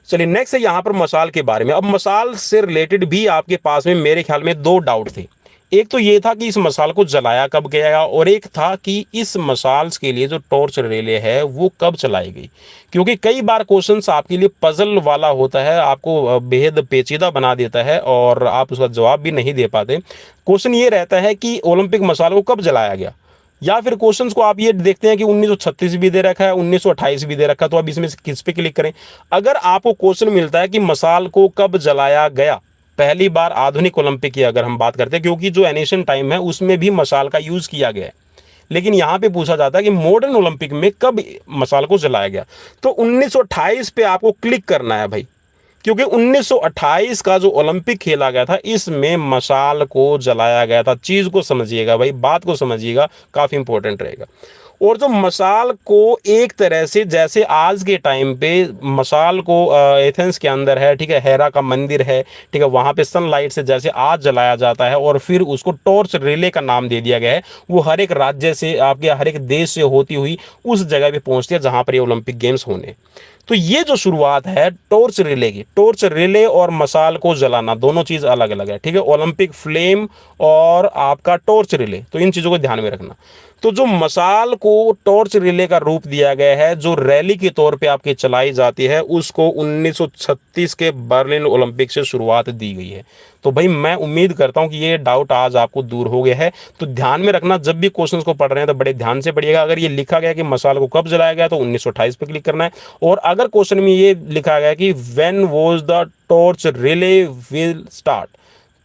चलिए नेक्स्ट है यहाँ पर मशाल के बारे में। अब मशाल से रिलेटेड भी आपके पास में मेरे ख्याल में 2 डाउट थे। एक तो ये था कि इस मशाल को जलाया कब गया, और एक था कि इस मशाल के लिए जो टॉर्च रिले है वो कब चलाई गई। क्योंकि कई बार क्वेश्चंस आपके लिए पजल वाला होता है, आपको बेहद पेचीदा बना देता है और आप उसका जवाब भी नहीं दे पाते। क्वेश्चन ये रहता है कि ओलंपिक मशाल को कब जलाया गया, या फिर क्वेश्चंस को आप ये देखते हैं कि 1936 भी दे रखा है, 1928 भी दे रखा है, तो अब इसमें से किस पे क्लिक करें। अगर आपको क्वेश्चन मिलता है कि मशाल को कब जलाया गया पहली बार आधुनिक ओलंपिक की अगर हम बात करते हैं, क्योंकि जो एनिशियन टाइम है उसमें भी मशाल का यूज किया गया है, लेकिन यहाँ पे पूछा जाता है कि मॉडर्न ओलंपिक में कब मशाल को जलाया गया, तो 1928 पे आपको क्लिक करना है भाई, क्योंकि 1928 का जो ओलंपिक खेला गया था इसमें मशाल को जलाया गया था। चीज़ को समझिएगा भाई, बात को समझिएगा, काफ़ी इंपॉर्टेंट रहेगा। और जो मशाल को एक तरह से जैसे आज के टाइम पे मशाल को एथेंस के अंदर है, ठीक है, हेरा का मंदिर है, ठीक है, वहाँ पे सनलाइट से जैसे आज जलाया जाता है और फिर उसको टॉर्च रिले का नाम दे दिया गया है, वो हर एक राज्य से आपके हर एक देश से होती हुई उस जगह पे पहुँचती है जहाँ पर ये ओलंपिक गेम्स होने। तो ये जो शुरुआत है टॉर्च रिले की, टॉर्च रिले और मशाल को जलाना दोनों चीज़ अलग अलग है। ठीक है, ओलंपिक फ्लेम और आपका टॉर्च रिले, तो इन चीज़ों को ध्यान में रखना। तो जो मशाल को टॉर्च रिले का रूप दिया गया है, जो रैली के तौर पे आपकी चलाई जाती है, उसको 1936 के बर्लिन ओलंपिक से शुरुआत दी गई है। तो भाई मैं उम्मीद करता हूं कि ये डाउट आज आपको दूर हो गया है। तो ध्यान में रखना, जब भी क्वेश्चंस को पढ़ रहे हैं तो बड़े ध्यान से पढ़िएगा। अगर ये लिखा गया कि मशाल को कब जलाया गया तो 1928 पे क्लिक करना है, और अगर क्वेश्चन में ये लिखा गया कि when was the torch relay will start,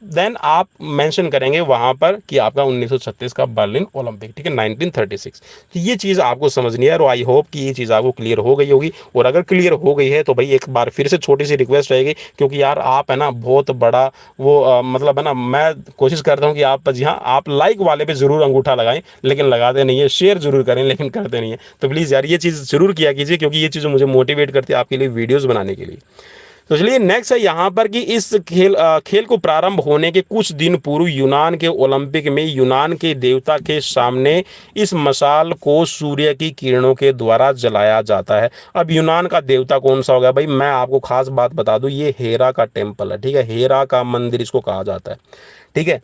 then आप मेंशन करेंगे वहां पर कि आपका 1936 का बर्लिन ओलंपिक, ठीक है, 1936। तो ये चीज़ आपको समझनी है और आई होप कि ये चीज़ आपको क्लियर हो गई होगी। और अगर क्लियर हो गई है तो भाई एक बार फिर से छोटी सी रिक्वेस्ट रहेगी, क्योंकि यार आप है ना बहुत बड़ा वो मतलब है ना, मैं कोशिश करता हूँ कि आप जी हाँ आप लाइक वाले पे ज़रूर अंगूठा लगाएं, लेकिन लगाते नहीं है, शेयर जरूर करें लेकिन करते नहीं है। तो प्लीज़ यार ये चीज़ जरूर किया कीजिए, क्योंकि ये चीज़ मुझे मोटिवेट करती है आपके लिए वीडियोज़ बनाने के लिए। तो चलिए नेक्स्ट है यहाँ पर कि इस खेल को प्रारंभ होने के कुछ दिन पूर्व यूनान के ओलंपिक में यूनान के देवता के सामने इस मशाल को सूर्य की किरणों के द्वारा जलाया जाता है। अब यूनान का देवता कौन सा होगा भाई, मैं आपको खास बात बता दूं, ये हेरा का टेम्पल है। ठीक है, हेरा का मंदिर इसको कहा जाता है। ठीक है,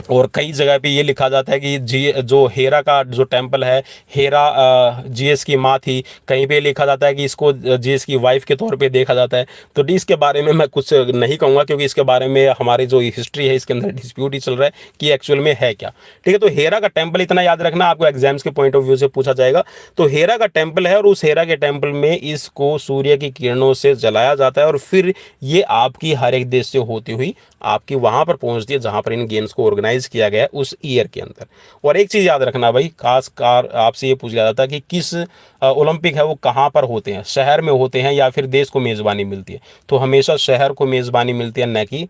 और कई जगह पे ये लिखा जाता है कि जो हेरा का जो टेम्पल है, हेरा जीएस की माँ थी। कहीं पे लिखा जाता है कि इसको जीएस की वाइफ के तौर पे देखा जाता है। तो इसके बारे में मैं कुछ नहीं कहूँगा, क्योंकि इसके बारे में हमारी जो हिस्ट्री है इसके अंदर डिस्प्यूट ही चल रहा है कि एक्चुअल में है क्या। ठीक है, तो हेरा का टेम्पल इतना याद रखना, आपको एग्जाम्स के पॉइंट ऑफ व्यू से पूछा जाएगा। तो हेरा का टेम्पल है और उस हेरा के टेम्पल में इसको सूर्य की किरणों से जलाया जाता है और फिर ये आपकी हर एक देश से होती हुई आपकी वहां पर पहुंचती है जहां पर इन गेम्स को ऑर्गेनाइज किया गया है उस ईयर के अंदर। और एक चीज़ याद रखना भाई, खासकर आपसे ये पूछा जाता है कि किस ओलंपिक है वो कहाँ पर होते हैं, शहर में होते हैं या फिर देश को मेज़बानी मिलती है। तो हमेशा शहर को मेज़बानी मिलती है, न कि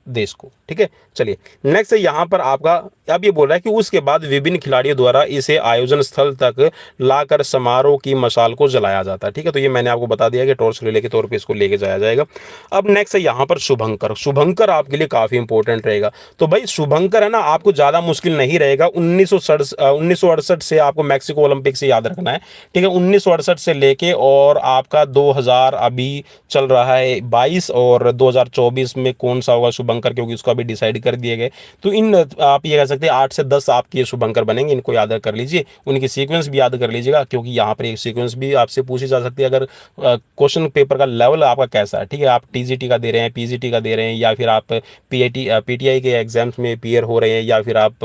देश को। ठीक है, चलिए नेक्स्ट है यहाँ पर आपका, अब ये बोल रहा है कि उसके बाद विभिन्न खिलाड़ियों द्वारा इसे आयोजन स्थल तक लाकर समारोह की मशाल को जलाया जाता है। ठीक है, तो ये मैंने आपको बता दिया कि टॉर्च रिले के तौर पे इसको लेके जाया जाएगा। अब नेक्स्ट है यहाँ पर शुभंकर। शुभंकर आपके लिए काफी इंपॉर्टेंट रहेगा। तो भाई शुभंकर है ना, आपको ज्यादा मुश्किल नहीं रहेगा। 1968 से आपको मैक्सिको ओलंपिक से याद रखना है। ठीक है, 1968 से लेके और आपका 2000 अभी चल रहा है 22 और 2024 में कौन सा होगा शुभंकर, क्योंकि उसको अभी डिसाइड कर दिए गए। तो इन आप ये कह सकते हैं 8 से 10 आपके ये शुभंकर बनेंगे, इनको याद कर लीजिए। उनकी सीक्वेंस भी याद कर लीजिएगा, क्योंकि यहाँ पर एक सीक्वेंस भी आपसे पूछी जा सकती है अगर क्वेश्चन पेपर का लेवल आपका कैसा है। ठीक है, आप टीजीटी का दे रहे हैं, पीजीटी का दे रहे हैं, या फिर आप पीटीआई के एग्जाम्स में पीयर हो रहे हैं, या फिर आप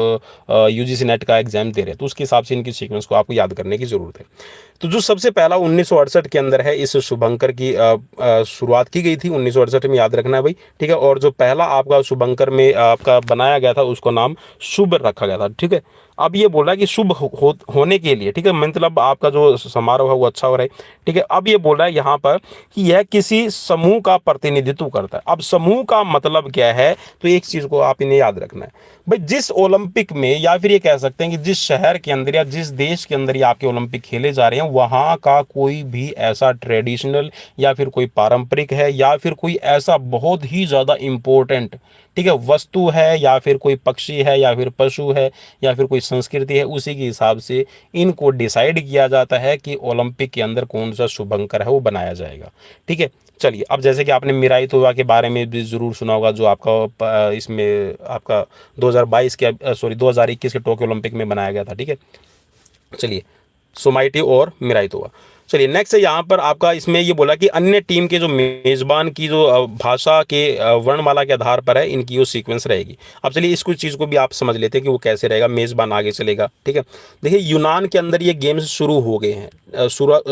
यूजीसी नेट का एग्जाम दे रहे हैं, तो उसके हिसाब से इनकी सीक्वेंस को आपको याद करने की जरूरत है। तो जो सबसे पहला 1968 के अंदर है, इस शुभंकर की शुरुआत की गई थी 1968 में, याद रखना है भाई। ठीक है, और जो पहला आपका शुभंकर में आपका बनाया गया था उसको नाम शुभ रखा गया था। ठीक है, अब ये बोल रहा है कि शुभ होने के लिए, ठीक है, मतलब आपका जो समारोह है वो अच्छा हो रहा है। ठीक है, अब ये बोल रहा है यहाँ पर कि यह किसी समूह का प्रतिनिधित्व करता है। अब समूह का मतलब क्या है, तो एक चीज को आप इन्हें याद रखना है भाई। जिस ओलंपिक में, या फिर ये कह सकते हैं कि जिस शहर के अंदर या जिस देश के अंदर ये आपके ओलंपिक खेले जा रहे हैं, वहां का कोई भी ऐसा ट्रेडिशनल या फिर कोई पारंपरिक है, या फिर कोई ऐसा बहुत ही ज्यादा इंपॉर्टेंट, ठीक है, वस्तु है, या फिर कोई पक्षी है, या फिर पशु है, या फिर कोई संस्कृति है, उसी के हिसाब से इनको डिसाइड किया जाता है कि ओलंपिक के अंदर कौन सा शुभंकर है वो बनाया जाएगा। ठीक है, चलिए अब जैसे कि आपने मिराई तोवा के बारे में भी जरूर सुना होगा, जो आपका इसमें आपका 2022 के 2021 के टोक्यो ओलंपिक में बनाया गया था। ठीक है, चलिए सोमाइटी और मिराई तोवा। चलिए नेक्स्ट है यहाँ पर आपका, इसमें ये बोला कि अन्य टीम के जो मेजबान की जो भाषा के वर्णमाला के आधार पर है इनकी वो सीक्वेंस रहेगी। अब चलिए इसको चीज़ को भी आप समझ लेते हैं कि वो कैसे रहेगा, मेजबान आगे चलेगा। ठीक है, देखिए यूनान के अंदर ये गेम्स शुरू हो गए हैं,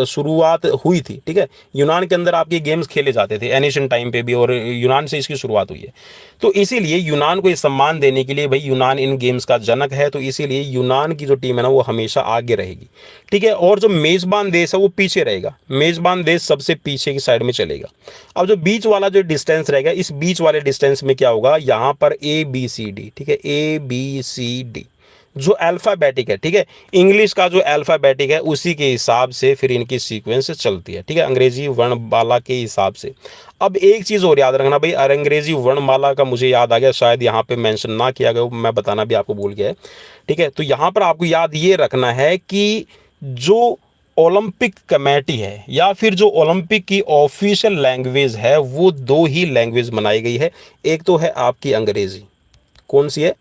शुरुआत हुई थी। ठीक है, यूनान के अंदर आपके गेम्स खेले जाते थे एनिशियंट टाइम पे भी, और यूनान से इसकी शुरुआत हुई है। तो इसीलिए यूनान को ये सम्मान देने के लिए, भाई यूनान इन गेम्स का जनक है, तो इसीलिए यूनान की जो टीम है ना वो हमेशा आगे रहेगी। ठीक है, और जो मेजबान देश है वो पीछे रहेगा, मेजबान देश सबसे पीछे की साइड में चलेगा। अब जो बीच वाला जो डिस्टेंस रहेगा, इस बीच वाले डिस्टेंस में क्या होगा, यहाँ पर ABCD, ठीक है, ABCD जो अल्फाबेटिक है। ठीक है, इंग्लिश का जो अल्फाबेटिक है उसी के हिसाब से फिर इनकी सीक्वेंस चलती है। ठीक है, अंग्रेजी वर्णमाला के हिसाब से। अब एक चीज़ और याद रखना भाई, अंग्रेजी वर्णमाला का मुझे याद आ गया, शायद यहाँ पे मेंशन ना किया गया, मैं बताना भी आपको भूल गया है। ठीक है, तो यहाँ पर आपको याद ये रखना है कि जो ओलंपिक कमेटी है या फिर जो ओलंपिक की ऑफिशियल लैंग्वेज है वो दो ही लैंग्वेज बनाई गई है। एक तो है आपकी अंग्रेजी, कौन सी है,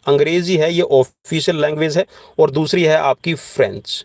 अंग्रेजी है, ये ऑफिशियल लैंग्वेज है, और दूसरी है आपकी फ्रेंच।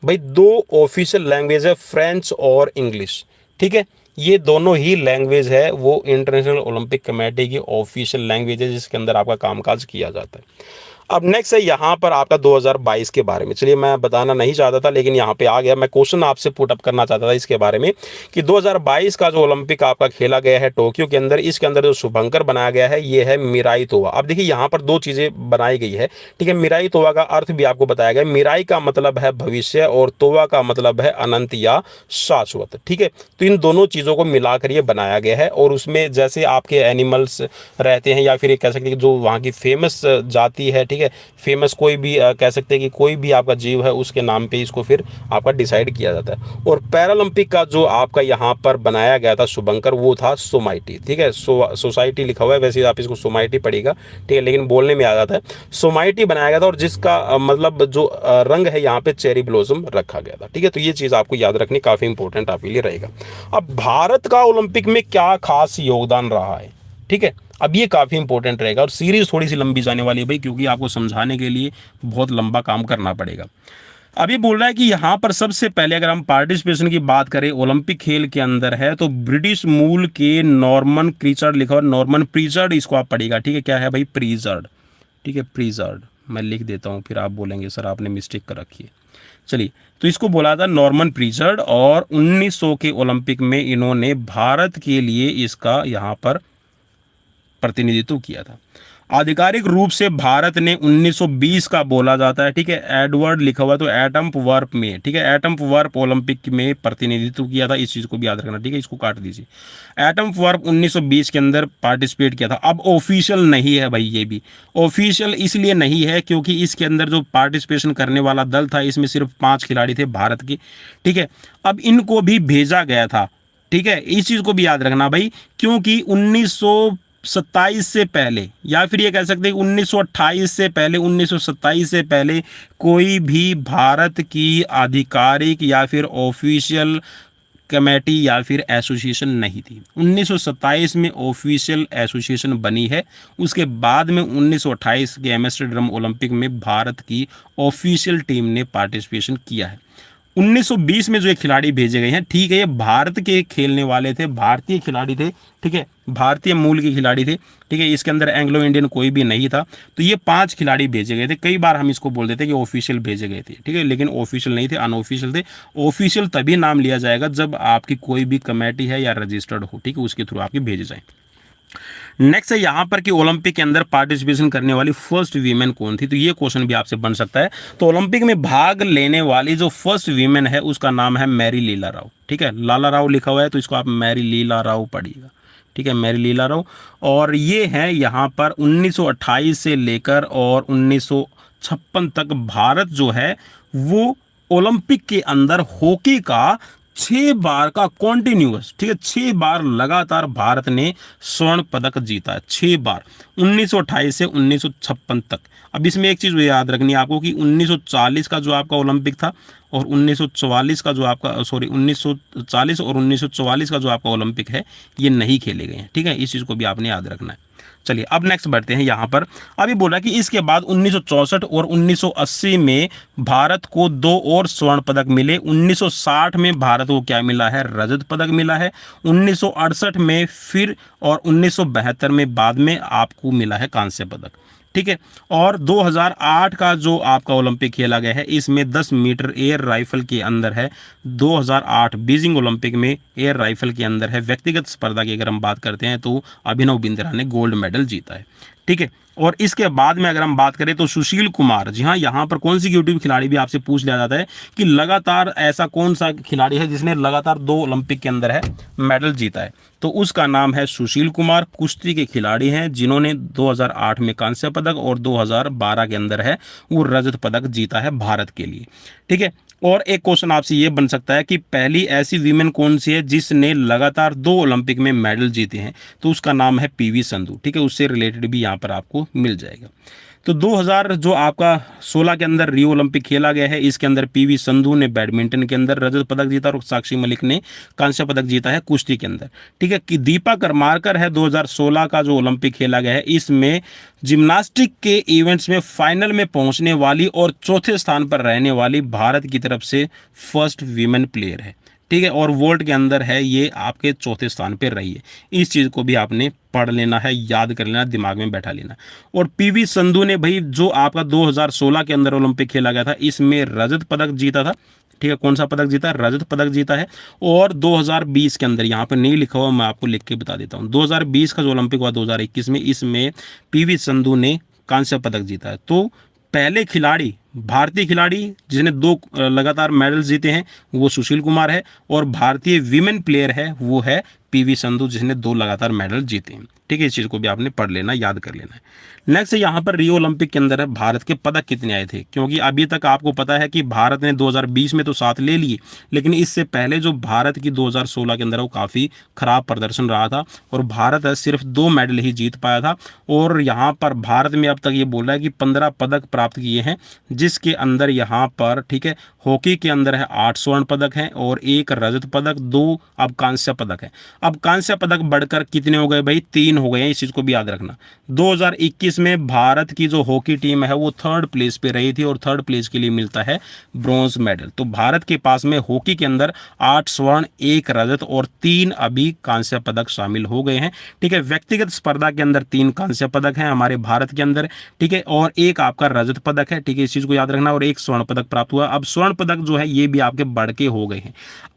भाई दो ऑफिशियल लैंग्वेज है, फ्रेंच और इंग्लिश। ठीक है, ये दोनों ही लैंग्वेज है वो इंटरनेशनल ओलंपिक कमेटी की ऑफिशियल लैंग्वेज है जिसके अंदर आपका कामकाज किया जाता है। अब नेक्स्ट है यहाँ पर आपका 2022 के बारे में। चलिए मैं बताना नहीं चाहता था लेकिन यहाँ पे आ गया, मैं क्वेश्चन आपसे पुट अप करना चाहता था इसके बारे में कि 2022 का जो ओलंपिक आपका खेला गया है टोक्यो के अंदर, इसके अंदर जो शुभंकर बनाया गया है ये है मिराई तोवा। अब देखिए यहाँ पर दो चीज़ें बनाई गई है। ठीक है, मिराई तोवा का अर्थ भी आपको बताया गया, मिराई का मतलब है भविष्य और तोवा का मतलब है अनंत या शाश्वत। ठीक है, तो इन दोनों चीज़ों को मिलाकर ये बनाया गया है, और उसमें जैसे आपके एनिमल्स रहते हैं या फिर कह सकते हैं कि जो वहाँ की फेमस जाति है, ठीक है, फेमस कोई भी कह सकते हैं कि कोई भी आपका जीव है उसके नाम पे इसको फिर आपका डिसाइड किया जाता है। और पैरालंपिक का जो आपका यहाँ पर बनाया गया था शुभंकर वो था सोमाइटी। ठीक है, सोसाइटी लिखा हुआ है, वैसे आप इसको सोमाइटी पढ़ेगा, ठीक है, लेकिन बोलने में आ जाता है सोमाइटी बनाया गया था, और जिसका मतलब जो रंग है यहाँ पे चेरी ब्लॉसम रखा गया था। ठीक है, तो ये चीज़ आपको याद रखनी काफ़ी इंपॉर्टेंट आपके लिए रहेगा। अब भारत का ओलंपिक में क्या खास योगदान रहा है, ठीक है, अब ये काफ़ी इंपॉर्टेंट रहेगा, और सीरीज थोड़ी सी लंबी जाने वाली है भाई, क्योंकि आपको समझाने के लिए बहुत लंबा काम करना पड़ेगा। अब ये बोल रहा है कि यहाँ पर सबसे पहले अगर हम पार्टिसिपेशन की बात करें ओलंपिक खेल के अंदर है, तो ब्रिटिश मूल के नॉर्मन प्रीचर्ड लिखा हुआ, नॉर्मन प्रीचर्ड इसको आप पढ़ेगा। ठीक है, क्या है भाई, प्रीचर्ड। ठीक है, प्रीचर्ड मैं लिख देता हूँ, फिर आप बोलेंगे सर आपने मिस्टेक कर रखी है। चलिए, तो इसको बोला था नॉर्मन प्रीचर्ड, और 1900 के ओलंपिक में इन्होंने भारत के लिए इसका यहाँ पर प्रतिनिधित्व किया था। आधिकारिक रूप से भारत ने 1920 का बोला जाता है, ठीक है। एडवर्ड लिखा हुआ तो एटम वर्प में, ठीक है, एटम वर्प ओलंपिक में प्रतिनिधित्व किया था, इस चीज को भी याद रखना, ठीक है, इसको काट दीजिए। एटम वर्प 1920 के अंदर पार्टिसिपेट किया था। अब ऑफिशियल नहीं है भाई, ये भी ऑफिशियल इसलिए नहीं है क्योंकि इसके अंदर जो पार्टिसिपेशन करने वाला दल था इसमें सिर्फ 5 खिलाड़ी थे भारत के, ठीक है। अब इनको भी भेजा गया था, ठीक है, इस चीज को भी याद रखना भाई, क्योंकि 1927 से पहले, या फिर ये कह सकते हैं 1928 से पहले, 1927 से पहले कोई भी भारत की आधिकारिक या फिर ऑफिशियल कमेटी या फिर एसोसिएशन नहीं थी। 1927 में ऑफिशियल एसोसिएशन बनी है, उसके बाद में 1928 के एम्स्टर्डम ओलंपिक में भारत की ऑफिशियल टीम ने पार्टिसिपेशन किया है। 1920 में जो ये खिलाड़ी भेजे गए हैं, ठीक है, ये भारत के खेलने वाले थे, भारतीय खिलाड़ी थे, ठीक है, भारतीय मूल के खिलाड़ी थे, ठीक है, इसके अंदर एंग्लो इंडियन कोई भी नहीं था। तो ये 5 खिलाड़ी भेजे गए थे। कई बार हम इसको बोल देते कि ऑफिशियल भेजे गए थे, ठीक है, लेकिन ऑफिशियल नहीं थे, अनऑफिशियल थे। ऑफिशियल तभी नाम लिया जाएगा जब आपकी कोई भी कमेटी है या रजिस्टर्ड हो, ठीक है, उसके थ्रू आपकी भेजे जाए। नेक्स्ट है यहाँ पर कि ओलंपिक के अंदर पार्टिसिपेशन करने वाली फर्स्ट वीमेन कौन थी, तो ये क्वेश्चन भी आपसे बन सकता है। तो ओलंपिक में भाग लेने वाली जो फर्स्ट वीमेन है उसका नाम है मैरी लीला राव, ठीक है, लाला राव लिखा हुआ है तो इसको आप मैरी लीला राव पढ़िएगा, ठीक है, मैरी लीला राव। और ये है यहाँ पर 1928 से लेकर और 1956 तक भारत जो है वो ओलंपिक के अंदर हॉकी का 6 बार का कॉन्टिन्यूअस, ठीक है, 6 बार लगातार भारत ने स्वर्ण पदक जीता है, 6 बार, 1928 से 1956 तक। अब इसमें एक चीज़ याद रखनी है आपको कि 1940 का जो आपका ओलंपिक था और 1944 का जो आपका 1940 और 1944 का जो आपका ओलंपिक है ये नहीं खेले गए हैं, ठीक है, इस चीज़ को भी आपने याद रखना है। चलिए अब नेक्स्ट बढ़ते हैं। यहाँ पर अभी बोला कि इसके बाद 1964 और 1980 में भारत को 2 और स्वर्ण पदक मिले। 1960 में भारत को क्या मिला है, रजत पदक मिला है। 1968 में फिर और 1972 में बाद में आपको मिला है कांस्य पदक, ठीक है। और 2008 का जो आपका ओलंपिक खेला गया है इसमें 10 मीटर एयर राइफल के अंदर है, 2008 बीजिंग ओलंपिक में एयर राइफल के अंदर है व्यक्तिगत स्पर्धा की अगर हम बात करते हैं तो अभिनव बिंद्रा ने गोल्ड मेडल जीता है, ठीक है। और इसके बाद में अगर हम बात करें तो सुशील कुमार, जी हाँ, यहाँ पर कॉन्सिक्यूटिव खिलाड़ी भी आपसे पूछ लिया जाता है कि लगातार ऐसा कौन सा खिलाड़ी है जिसने लगातार 2 ओलंपिक के अंदर है मेडल जीता है, तो उसका नाम है सुशील कुमार। कुश्ती के खिलाड़ी हैं जिन्होंने 2008 में कांस्य पदक और 2012 के अंदर है वो रजत पदक जीता है भारत के लिए, ठीक है। और एक क्वेश्चन आपसे ये बन सकता है कि पहली ऐसी वीमेन कौन सी है जिसने लगातार 2 ओलंपिक में मेडल जीते हैं, तो उसका नाम है पीवी संधू, ठीक है, उससे रिलेटेड भी यहाँ पर आपको मिल जाएगा। तो 2000 जो आपका 16 के अंदर रियो ओलंपिक खेला गया है इसके अंदर पीवी संधू ने बैडमिंटन के अंदर रजत पदक जीता और साक्षी मलिक ने कांस्य पदक जीता है कुश्ती के अंदर, ठीक है। कि दीपा करमारकर है 2016 का जो ओलंपिक खेला गया है इसमें जिम्नास्टिक के इवेंट्स में फाइनल में पहुंचने वाली और चौथे स्थान पर रहने वाली भारत की तरफ से फर्स्ट वीमेन प्लेयर है, ठीक है। और वोल्ट के अंदर है ये आपके चौथे स्थान पर रही है, इस चीज़ को भी आपने पढ़ लेना है, याद कर लेना, दिमाग में बैठा लेना। और पीवी संधू ने भाई जो आपका 2016 के अंदर ओलंपिक खेला गया था इसमें रजत पदक जीता था, ठीक है, कौन सा पदक जीता है, रजत पदक जीता है। और 2020 के अंदर यहाँ पर नहीं लिखा हुआ, मैं आपको लिख के बता देता हूँ, 2020 का जो ओलंपिक हुआ 2021 में इसमें पीवी संधू ने कांस्य पदक जीता है। तो पहले खिलाड़ी, भारतीय खिलाड़ी जिसने 2 लगातार मेडल जीते हैं वो सुशील कुमार है और भारतीय वीमेन प्लेयर है वो है पीवी संधू जिसने 2 लगातार मेडल जीते हैं, ठीक है, इस चीज़ को भी आपने पढ़ लेना, याद कर लेना है। नेक्स्ट यहाँ पर रियो ओलंपिक के अंदर है भारत के पदक कितने आए थे, क्योंकि अभी तक आपको पता है कि भारत ने 2020 में तो 7 ले लिए, लेकिन इससे पहले जो भारत की 2016 के अंदर वो काफ़ी खराब प्रदर्शन रहा था और भारत सिर्फ 2 मेडल ही जीत पाया था। और यहाँ पर भारत में अब तक ये बोल रहा है कि 15 पदक प्राप्त किए हैं, जिसके अंदर यहाँ पर, ठीक है, हॉकी के अंदर है 8 स्वर्ण पदक हैं और 1 रजत पदक, 2 अब कांस्य पदक है। अब कांस्य पदक बढ़कर कितने हो गए भाई, 3 हो गए हैं, इस चीज़ को भी याद रखना। 2021 में भारत की जो हॉकी टीम है वो 3rd प्लेस पे रही थी और 3rd प्लेस के लिए मिलता है ब्रॉन्ज मेडल। तो भारत के पास में हॉकी के अंदर 8 स्वर्ण, 1 रजत और 3 अभी कांस्य पदक शामिल हो गए हैं, ठीक है। व्यक्तिगत स्पर्धा के अंदर 3 कांस्य पदक हैं हमारे भारत के अंदर, ठीक है, और 1 आपका रजत पदक है, ठीक है, इस चीज़ को याद रखना, और 1 स्वर्ण पदक प्राप्त हुआ। अब स्वर्ण पदक जो है ये भी आपके बढ़ के हो गए हैं।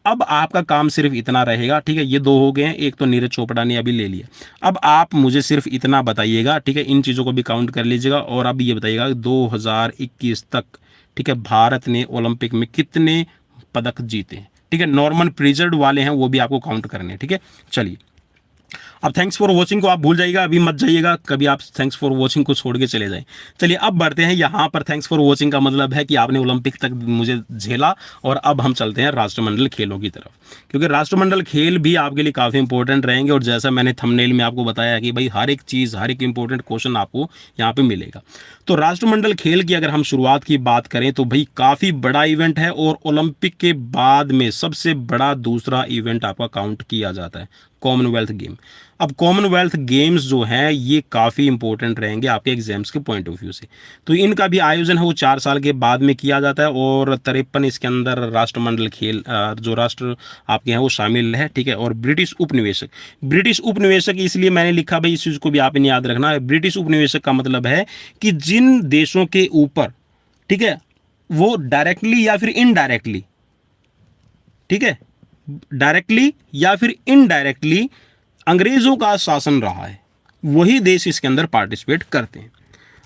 अब आपका काम सिर्फ इतना रहेगा, ठीक है, ये 2 हो गए हैं, एक तो नीरज चोपड़ा ने अभी ले लिया। अब आप मुझे सिर्फ इतना बताइएगा, ठीक है, इन चीज़ों को भी काउंट कर लीजिएगा और अब ये बताइएगा 2021 तक, ठीक है, भारत ने ओलंपिक में कितने पदक जीते हैं, ठीक है। नॉर्मल प्रिजर्व वाले हैं वो भी आपको काउंट करने हैं, ठीक है। चलिए, अब थैंक्स फॉर वॉचिंग को आप भूल जाइएगा, अभी मत जाइएगा कभी आप थैंक्स फॉर वॉचिंग को छोड़ के चले जाएं। चलिए अब बढ़ते हैं, यहाँ पर थैंक्स फॉर वॉचिंग का मतलब है कि आपने ओलंपिक तक मुझे झेला और अब हम चलते हैं राष्ट्रमंडल खेलों की तरफ, क्योंकि राष्ट्रमंडल खेल भी आपके लिए काफ़ी इंपॉर्टेंट रहेंगे। और जैसा मैंने थंबनेल में आपको बताया कि भाई हर एक चीज़, हर एक इंपॉर्टेंट क्वेश्चन आपको यहाँ पर मिलेगा। तो राष्ट्रमंडल खेल की अगर हम शुरुआत की बात करें तो भाई काफ़ी बड़ा इवेंट है और ओलंपिक के बाद में सबसे बड़ा दूसरा इवेंट आपका काउंट किया जाता है कॉमनवेल्थ गेम। अब कॉमनवेल्थ गेम्स जो हैं ये काफ़ी इंपॉर्टेंट रहेंगे आपके एग्जाम्स के पॉइंट ऑफ व्यू से। तो इनका भी आयोजन है वो 4 साल के बाद में किया जाता है और 53 इसके अंदर राष्ट्रमंडल खेल जो राष्ट्र आपके हैं वो शामिल है, ठीक है। और ब्रिटिश उपनिवेशक इसलिए मैंने लिखा भाई, इस चीज़ को भी आपने याद रखना है। ब्रिटिश उपनिवेशक का मतलब है कि जिन देशों के ऊपर, ठीक है, वो डायरेक्टली या फिर इनडायरेक्टली, ठीक है, डायरेक्टली या फिर इनडायरेक्टली अंग्रेजों का शासन रहा है, वही देश इसके अंदर पार्टिसिपेट करते हैं।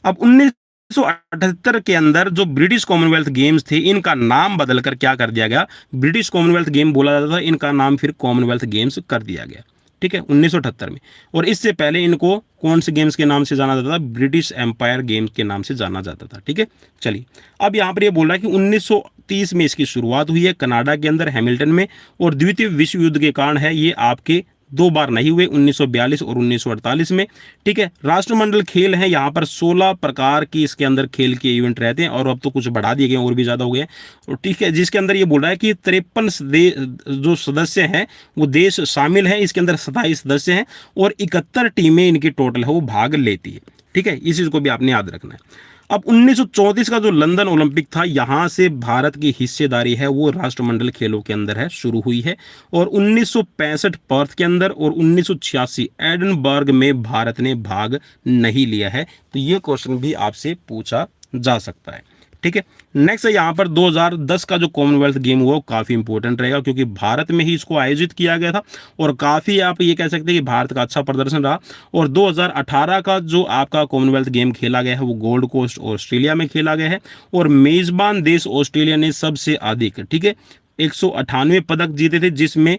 अब 1978 के अंदर जो ब्रिटिश कॉमनवेल्थ गेम्स थे इनका नाम बदलकर क्या कर दिया गया, ब्रिटिश कॉमनवेल्थ गेम बोला जाता था, इनका नाम फिर कॉमनवेल्थ गेम्स कर दिया गया, ठीक है, 1978 में। और इससे पहले इनको कौन से गेम्स के नाम से जाना जाता था, ब्रिटिश एम्पायर गेम्स के नाम से जाना जाता था, ठीक है। चलिए अब यहाँ पर ये बोल रहा है कि 1930 में इसकी शुरुआत हुई है कनाडा के अंदर हैमिल्टन में, और द्वितीय विश्व युद्ध के कारण है ये आपके 2 बार नहीं हुए, 1942 और 1948 में, ठीक है। राष्ट्रमंडल खेल हैं, यहाँ पर 16 प्रकार की इसके अंदर खेल के इवेंट रहते हैं और अब तो कुछ बढ़ा दिए गए और भी ज़्यादा हो गए, और ठीक है, जिसके अंदर ये बोल रहा है कि 53 जो सदस्य हैं वो देश शामिल हैं, इसके अंदर 27 सदस्य हैं और 71 टीमें इनकी टोटल है वो भाग लेती है, ठीक है। इस चीज़ को भी आपने याद रखना है। अब 1934 का जो लंदन ओलंपिक था, यहाँ से भारत की हिस्सेदारी है वो राष्ट्रमंडल खेलों के अंदर है शुरू हुई है, और 1965 पर्थ के अंदर और 1986 एडनबर्ग में भारत ने भाग नहीं लिया है। तो ये क्वेश्चन भी आपसे पूछा जा सकता है, ठीक है। नेक्स्ट है यहाँ पर 2010 का जो कॉमनवेल्थ गेम हुआ वो काफ़ी इंपॉर्टेंट रहेगा, क्योंकि भारत में ही इसको आयोजित किया गया था और काफ़ी आप ये कह सकते हैं कि भारत का अच्छा प्रदर्शन रहा। और 2018 का जो आपका कॉमनवेल्थ गेम खेला गया है वो गोल्ड कोस्ट ऑस्ट्रेलिया में खेला गया है, और मेज़बान देश ऑस्ट्रेलिया ने सबसे अधिक, ठीक है, 198 पदक जीते थे, जिसमें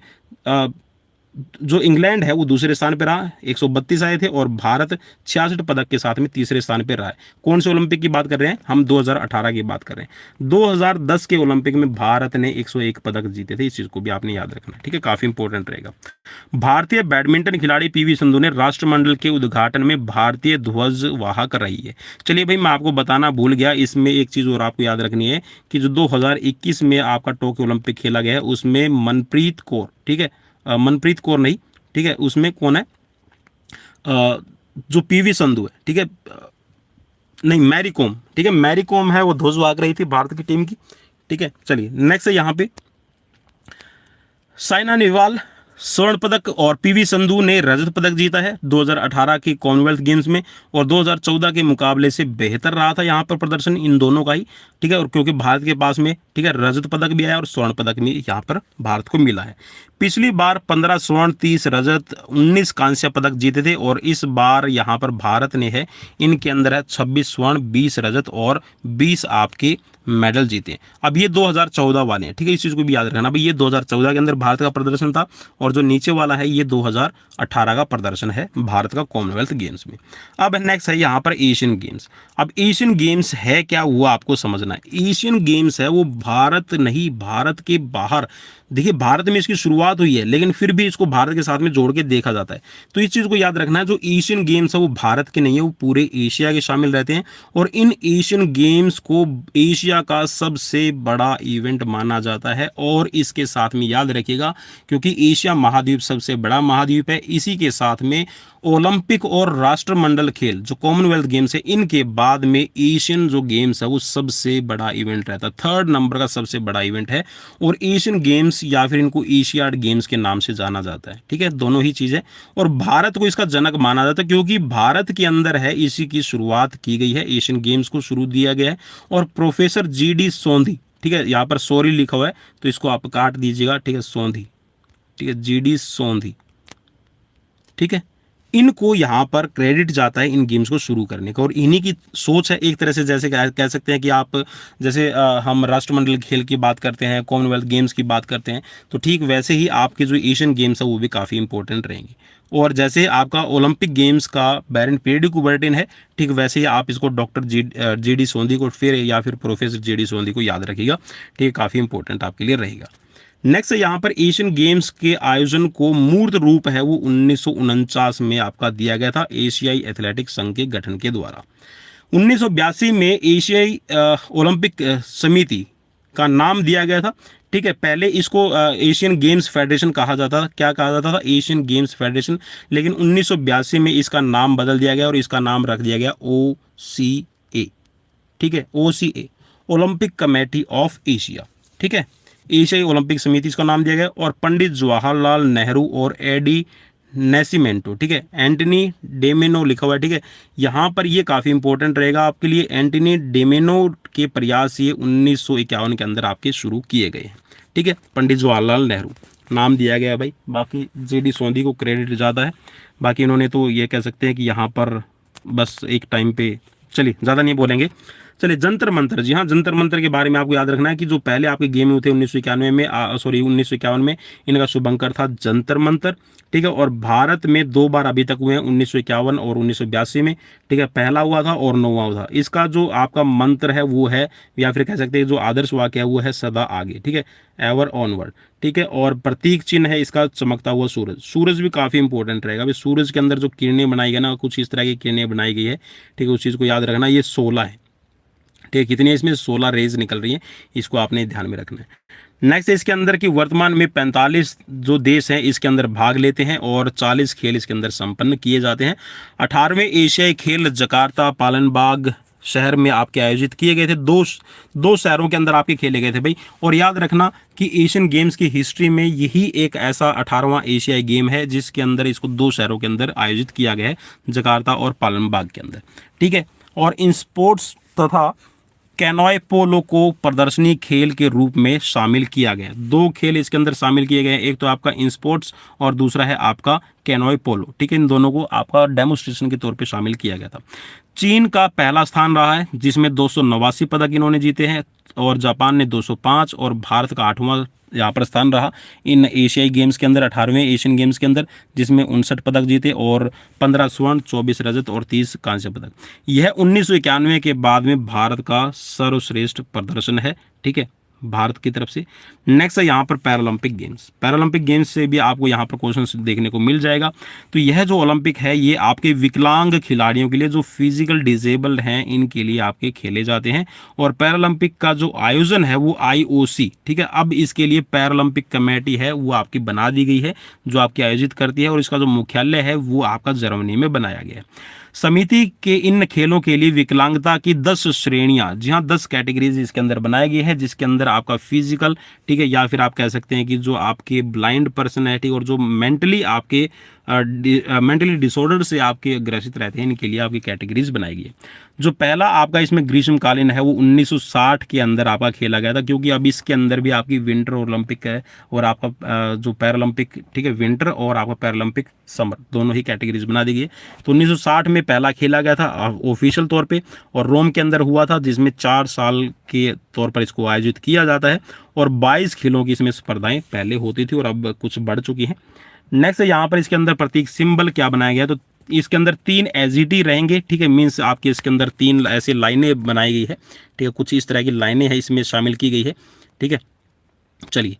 जो इंग्लैंड है वो दूसरे स्थान पर रहा, 132 आए थे, और भारत 66 पदक के साथ में तीसरे स्थान पर रहा है। कौन से ओलंपिक की बात कर रहे हैं हम, 2018 की बात कर रहे हैं। 2010 के ओलंपिक में भारत ने 101 पदक जीते थे, इस चीज़ को भी आपने याद रखना है, ठीक है, काफ़ी इंपॉर्टेंट रहेगा। भारतीय बैडमिंटन खिलाड़ी पीवी संधू ने राष्ट्रमंडल के उद्घाटन में भारतीय ध्वज वाहक रही है। चलिए भाई, मैं आपको बताना भूल गया, इसमें एक चीज़ और आपको याद रखनी है कि जो 2021 में आपका टोक्यो ओलंपिक खेला गया है उसमें मनप्रीत कौर, ठीक है, मनप्रीत कौर नहीं, ठीक है, उसमें कौन है, जो पीवी संधू है, ठीक है, नहीं मैरी कॉम, ठीक है, मैरी कॉम है वो ध्वज वाहक रही थी भारत की टीम की, ठीक है। चलिए नेक्स्ट है यहाँ पे साइना नेहवाल स्वर्ण पदक और पीवी संधू ने रजत पदक जीता है 2018 के कॉमनवेल्थ गेम्स में, और 2014 के मुकाबले से बेहतर रहा था यहाँ पर प्रदर्शन इन दोनों का ही, ठीक है। और क्योंकि भारत के पास में, ठीक है, रजत पदक भी आया और स्वर्ण पदक भी यहाँ पर भारत को मिला है। पिछली बार 15 स्वर्ण, 30 रजत, 19 कांस्य पदक जीते थे, और इस बार यहाँ पर भारत ने है इनके अंदर है 26 स्वर्ण, 20 रजत और 20 आपके मेडल जीते। अब ये 2014 वाले हैं, ठीक है, इस चीज़ को भी याद रखना भाई, ये 2014 के अंदर भारत का प्रदर्शन था, और जो नीचे वाला है ये 2018 का प्रदर्शन है भारत का कॉमनवेल्थ गेम्स में। अब नेक्स्ट है यहाँ पर एशियन गेम्स। अब एशियन गेम्स है क्या वो आपको समझना है। एशियन गेम्स है वो भारत नहीं, भारत के बाहर, देखिए भारत में इसकी शुरुआत हुई है लेकिन फिर भी इसको भारत के साथ में जोड़ के देखा जाता है। तो इस चीज़ को याद रखना है, जो एशियन गेम्स है वो भारत के नहीं है, वो पूरे एशिया के शामिल रहते हैं, और इन एशियन गेम्स को एशिया का सबसे बड़ा इवेंट माना जाता है। और इसके साथ में याद रखिएगा, क्योंकि एशिया महाद्वीप सबसे बड़ा महाद्वीप है, इसी के साथ में ओलंपिक और राष्ट्रमंडल खेल जो कॉमनवेल्थ गेम्स है इनके बाद में एशियन जो गेम्स है वो सबसे बड़ा इवेंट रहता है, 3rd नंबर का सबसे बड़ा इवेंट है। और एशियन गेम्स या फिर इनको एशियाड गेम्स के नाम से जाना जाता है, ठीक है, दोनों ही चीज़ें। और भारत को इसका जनक माना जाता है, क्योंकि भारत के अंदर है इसी की शुरुआत की गई है, एशियन गेम्स को शुरू दिया गया है। और प्रोफेसर GD सोंधी, ठीक है, यहाँ पर सॉरी लिखा हुआ है तो इसको आप काट दीजिएगा, ठीक है, सोंधी, ठीक है, जीडी सोंधी, ठीक है। इनको यहाँ पर क्रेडिट जाता है इन गेम्स को शुरू करने का, और इन्हीं की सोच है एक तरह से, जैसे कह सकते हैं कि आप जैसे हम राष्ट्रमंडल खेल की बात करते हैं, कॉमनवेल्थ गेम्स की बात करते हैं, तो ठीक वैसे ही आपके जो एशियन गेम्स है वो भी काफ़ी इंपॉर्टेंट रहेंगे। और जैसे आपका ओलंपिक गेम्स का बैरन पीरियड कुबर्टिन है, ठीक वैसे ही आप इसको डॉक्टर जी डी सोंधी को फिर या फिर प्रोफेसर जी डी सोंधी को याद रखिएगा, ठीक है, काफ़ी इंपॉर्टेंट आपके लिए रहेगा। नेक्स्ट यहाँ पर एशियन गेम्स के आयोजन को मूर्त रूप है वो 1949 में आपका दिया गया था एशियाई एथलेटिक्स संघ के गठन के द्वारा। 1982 में एशियाई ओलंपिक समिति का नाम दिया गया था, ठीक है। पहले इसको एशियन गेम्स फेडरेशन कहा जाता था, क्या कहा जाता था, एशियन गेम्स फेडरेशन, लेकिन 1982 में इसका नाम बदल दिया गया और इसका नाम रख दिया गया OCA, ठीक है, OCA, Olympic committee of Asia, ठीक है, एशियाई ओलंपिक समिति इसका नाम दिया गया। और पंडित जवाहरलाल नेहरू और एडी नेसिमेंटो, ठीक है, एंटनी डेमेनो लिखा हुआ है, ठीक है, यहाँ पर ये काफ़ी इंपॉर्टेंट रहेगा आपके लिए। एंटनी डेमेनो के प्रयास ये 1951 के अंदर आपके शुरू किए गए हैं, ठीक है, पंडित जवाहरलाल नेहरू नाम दिया गया भाई। बाकी जी.डी. सोंधी को क्रेडिट ज़्यादा है, बाकी इन्होंने तो ये कह सकते हैं कि यहाँ पर बस एक टाइम पे, चलिए ज़्यादा नहीं बोलेंगे। चलिए जंतर मंतर, जी हाँ, जंतर मंतर के बारे में आपको याद रखना है कि जो पहले आपके गेम हुए थे 1991 में, 1951 में, इनका शुभंकर था जंतर मंतर, ठीक है। और भारत में 2 बार अभी तक हुए हैं, 1951 और 1982 में, ठीक है, पहला हुआ था और 9वां हुआ था। इसका जो आपका मंत्र है वो है, या फिर कह सकते हैं जो आदर्श वाक्य है वो है सदा आगे, ठीक है, एवर ऑनवर्ड, ठीक है। और प्रतीक चिन्ह है इसका चमकता हुआ सूरज, सूरज भी काफ़ी इंपॉर्टेंट रहेगा भाई। सूरज के अंदर जो किरणें बनाई गई ना, कुछ इस तरह की किरणें बनाई गई है, ठीक है, उस चीज़ को याद रखना। ये 16 है, ठीक है, कितनी है इसमें, 16 रेज निकल रही हैं, इसको आपने ध्यान में रखना है। नेक्स्ट इसके अंदर की वर्तमान में 45 जो देश हैं इसके अंदर भाग लेते हैं और 40 खेल इसके अंदर संपन्न किए जाते हैं। 18वें एशियाई खेल जकार्ता पालनबाग शहर में आपके आयोजित किए गए थे, दो शहरों के अंदर आपके खेले गए थे भाई। और याद रखना कि एशियन गेम्स की हिस्ट्री में यही एक ऐसा 18वां एशियाई गेम है जिसके अंदर इसको 2 शहरों के अंदर आयोजित किया गया है, जकार्ता और पालनबाग के अंदर, ठीक है। और इन स्पोर्ट्स तथा कैनोय पोलो को प्रदर्शनी खेल के रूप में शामिल किया गया। 2 खेल इसके अंदर शामिल किए गए हैं, एक तो आपका इन स्पोर्ट्स और दूसरा है आपका कैनोय पोलो, ठीक है। इन दोनों को आपका डेमोन्स्ट्रेशन के तौर पे शामिल किया गया था। चीन का पहला स्थान रहा है जिसमें 289 पदक इन्होंने जीते हैं, और जापान ने 205, और भारत का 8वां यहाँ पर स्थान रहा इन एशियाई गेम्स के अंदर, 18वें एशियन गेम्स के अंदर, जिसमें 59 पदक जीते और 15 स्वर्ण, 24 रजत और 30 कांस्य पदक। यह 1991 के बाद में भारत का सर्वश्रेष्ठ प्रदर्शन है, ठीक है, भारत की तरफ से। नेक्स्ट है यहाँ पर पैरालंपिक गेम्स। पैरालंपिक गेम्स से भी आपको यहाँ पर क्वेश्चन देखने को मिल जाएगा। तो यह जो ओलंपिक है ये आपके विकलांग खिलाड़ियों के लिए, जो फिजिकल डिसेबल्ड हैं, इनके लिए आपके खेले जाते हैं। और पैरालंपिक का जो आयोजन है वो IOC, ठीक है, अब इसके लिए पैरालंपिक कमेटी है वो आपकी बना दी गई है जो आपकी आयोजित करती है, और इसका जो मुख्यालय है वो आपका जर्मनी में बनाया गया है। समिति के इन खेलों के लिए विकलांगता की 10 श्रेणियां, जी हाँ 10 कैटेगरीज इसके अंदर बनाई गई है, जिसके अंदर आपका फिजिकल, ठीक है, या फिर आप कह सकते हैं कि जो आपके ब्लाइंड पर्सन है, ठीक, और जो मेंटली आपके मेंटली डिसऑर्डर से आपके ग्रसित रहते हैं, इनके लिए आपकी कैटेगरीज बनाई गई है। जो पहला आपका इसमें ग्रीष्मकालीन है वो 1960 के अंदर आपका खेला गया था, क्योंकि अब इसके अंदर भी आपकी विंटर ओलंपिक है और आपका जो पैरालंपिक, ठीक है, विंटर और आपका पैरालंपिक समर दोनों ही कैटेगरीज बना दी गई है। तो 1960 में पहला खेला गया था ऑफिशियल तौर पे, और रोम के अंदर हुआ था, जिसमें 4 साल के तौर पर इसको आयोजित किया जाता है, और 22 खेलों की इसमें स्पर्धाएं पहले होती थी और अब कुछ बढ़ चुकी हैं। नेक्स्ट यहाँ पर इसके अंदर प्रतीक सिंबल क्या बनाया गया, तो इसके अंदर 3 एजिटी रहेंगे, ठीक है, मीन्स आपके इसके अंदर 3 ऐसे लाइनें बनाई गई है, ठीक है, कुछ इस तरह की लाइनें हैं इसमें शामिल की गई है, ठीक है। चलिए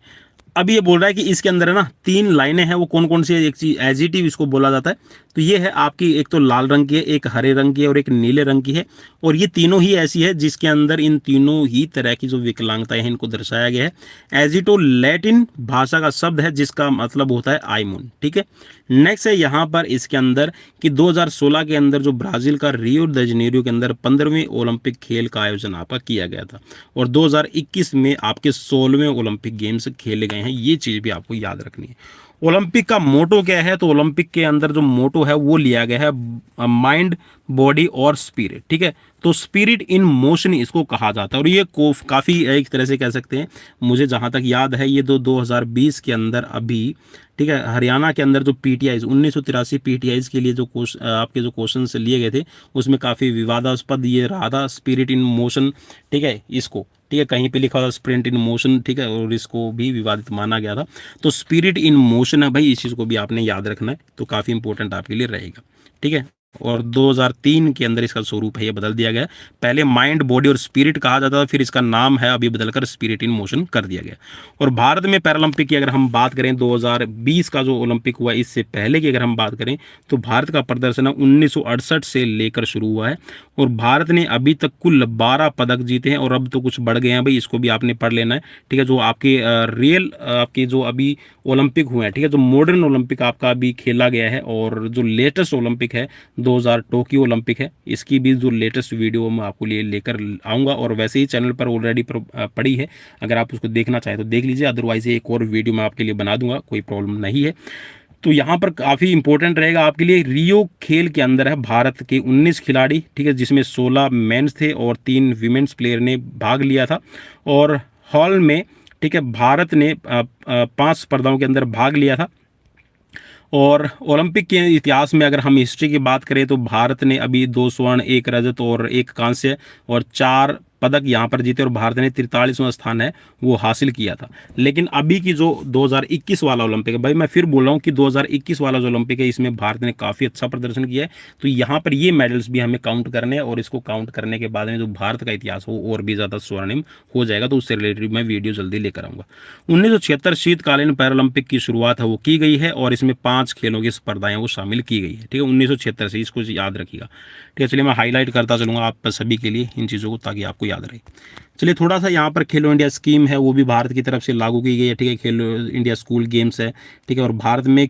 अब ये बोल रहा है कि इसके अंदर है ना 3 लाइनें हैं, वो कौन कौन सी है, एक चीज एजिटिव इसको बोला जाता है। तो ये है आपकी, एक तो लाल रंग की है, एक हरे रंग की है और एक नीले रंग की है, और ये तीनों ही ऐसी है जिसके अंदर इन तीनों ही तरह की जो विकलांगता है इनको दर्शाया गया है। एजिटो लैटिन भाषा का शब्द है जिसका मतलब होता है आईमून, ठीक है। नेक्स्ट है यहाँ पर इसके अंदर कि 2016 के अंदर जो ब्राजील का रियो द जनेरियो के अंदर 15वें ओलंपिक खेल का आयोजन आपका किया गया था, और 2021 में आपके 16वें ओलंपिक गेम्स खेले गए हैं, ये चीज़ भी आपको याद रखनी है। ओलंपिक का मोटो क्या है, तो ओलंपिक के अंदर जो मोटो है वो लिया गया है माइंड, बॉडी और स्पिरिट, ठीक है। तो स्पिरिट इन मोशन इसको कहा जाता है, और ये काफ़ी एक तरह से कह सकते हैं, मुझे जहाँ तक याद है ये 2020 के अंदर अभी, ठीक है, हरियाणा के अंदर जो पीटीआईज 1983 पीटीआईज के लिए जो आपके जो क्वेश्चन लिए गए थे उसमें काफ़ी विवादास्पद ये रहा था स्पिरिट इन मोशन, ठीक है, इसको, ठीक है, कहीं पे लिखा था स्प्रिंट इन मोशन, ठीक है, और इसको भी विवादित माना गया था। तो स्पिरिट इन मोशन है भाई, इस चीज़ को भी आपने याद रखना है, तो काफ़ी इंपॉर्टेंट आपके लिए रहेगा, ठीक है। और 2003 के अंदर इसका स्वरूप है ये बदल दिया गया, पहले माइंड, बॉडी और स्पिरिट कहा जाता था, फिर इसका नाम है अभी बदलकर स्पिरिट इन मोशन कर दिया गया। और भारत में पैरालंपिक की अगर हम बात करें 2020 का जो ओलंपिक हुआ, इससे पहले की अगर हम बात करें तो भारत का प्रदर्शन 1968 से लेकर शुरू हुआ है, और भारत ने अभी तक कुल 12 पदक जीते हैं, और अब तो कुछ बढ़ गए हैं भाई, इसको भी आपने पढ़ लेना है, ठीक है। जो आपके रियल आपके जो अभी ओलंपिक हुए हैं, ठीक है, जो मॉडर्न ओलंपिक आपका अभी खेला गया है, और जो लेटेस्ट ओलंपिक है 2000 टोक्यो ओलंपिक है, इसकी भी जो लेटेस्ट वीडियो मैं आपको लिए लेकर आऊँगा, और वैसे ही चैनल पर ऑलरेडी पड़ी है, अगर आप उसको देखना चाहें तो देख लीजिए, अदरवाइज एक और वीडियो मैं आपके लिए बना दूंगा, कोई प्रॉब्लम नहीं है। तो यहाँ पर काफ़ी इंपॉर्टेंट रहेगा आपके लिए, रियो खेल के अंदर है भारत के 19 खिलाड़ी, ठीक है, जिसमें 16 मेंस थे और 3 वीमेंस प्लेयर ने भाग लिया था, और हॉल में, ठीक है, भारत ने 5 स्पर्धाओं के अंदर भाग लिया था। और ओलंपिक के इतिहास में अगर हम हिस्ट्री की बात करें तो भारत ने अभी 2 स्वर्ण, 1 रजत और 1 कांस्य और 4 पदक यहाँ पर जीते, और भारत ने 43वां स्थान है वो हासिल किया था। लेकिन अभी की जो 2021 वाला ओलंपिक है, भाई मैं फिर बोल रहा हूँ कि 2021 वाला जो ओलंपिक है इसमें भारत ने काफ़ी अच्छा प्रदर्शन किया है, तो यहाँ पर ये मेडल्स भी हमें काउंट करने हैं, और इसको काउंट करने के बाद में जो भारत का इतिहास हो और भी ज़्यादा स्वर्णिम हो जाएगा, तो उससे रिलेटेड मैं वीडियो जल्दी लेकर आऊँगा। 1976 शीतकालीन पैरालंपिक की शुरुआत है वो की गई है, और इसमें 5 खेलों की स्पर्धाएं वो शामिल की गई है, ठीक है, 1976 से, इसको याद रखिएगा, ठीक है। चलिए मैं हाईलाइट करता चलूँगा आप सभी के लिए इन चीज़ों को, ताकि आपको याद रहे। चलिए थोड़ा सा यहाँ पर खेलो इंडिया स्कीम है वो भी भारत की तरफ से लागू की गई है, ठीक है, खेलो इंडिया स्कूल गेम्स है, ठीक है, और भारत में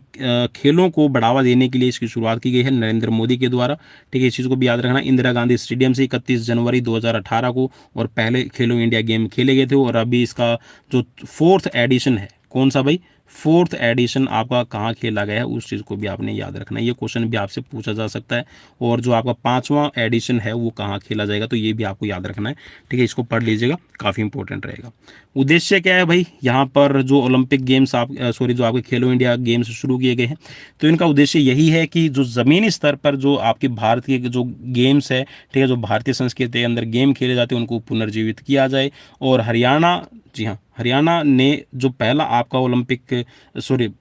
खेलों को बढ़ावा देने के लिए इसकी शुरुआत की गई है नरेंद्र मोदी के द्वारा, ठीक है, इस चीज़ को भी याद रखना। इंदिरा गांधी स्टेडियम से 31 जनवरी 2018 को, और पहले खेलो इंडिया गेम खेले गए थे, और अभी इसका जो 4th एडिशन है, कौन सा भाई, 4th एडिशन आपका कहाँ खेला गया है, उस चीज़ को भी आपने याद रखना है, ये क्वेश्चन भी आपसे पूछा जा सकता है। और जो आपका 5वां एडिशन है वो कहाँ खेला जाएगा, तो ये भी आपको याद रखना है, ठीक है, इसको पढ़ लीजिएगा, काफ़ी इंपॉर्टेंट रहेगा। उद्देश्य क्या है भाई, यहाँ पर जो ओलंपिक गेम्स जो आपके खेलो इंडिया गेम्स शुरू किए गए हैं, तो इनका उद्देश्य यही है कि जो ज़मीनी स्तर पर जो आपके भारत के जो गेम्स है, ठीक है, जो भारतीय संस्कृति के अंदर गेम खेले जाते हैं उनको पुनर्जीवित किया जाए। और हरियाणा, जी हाँ, हरियाणा ने जो पहला आपका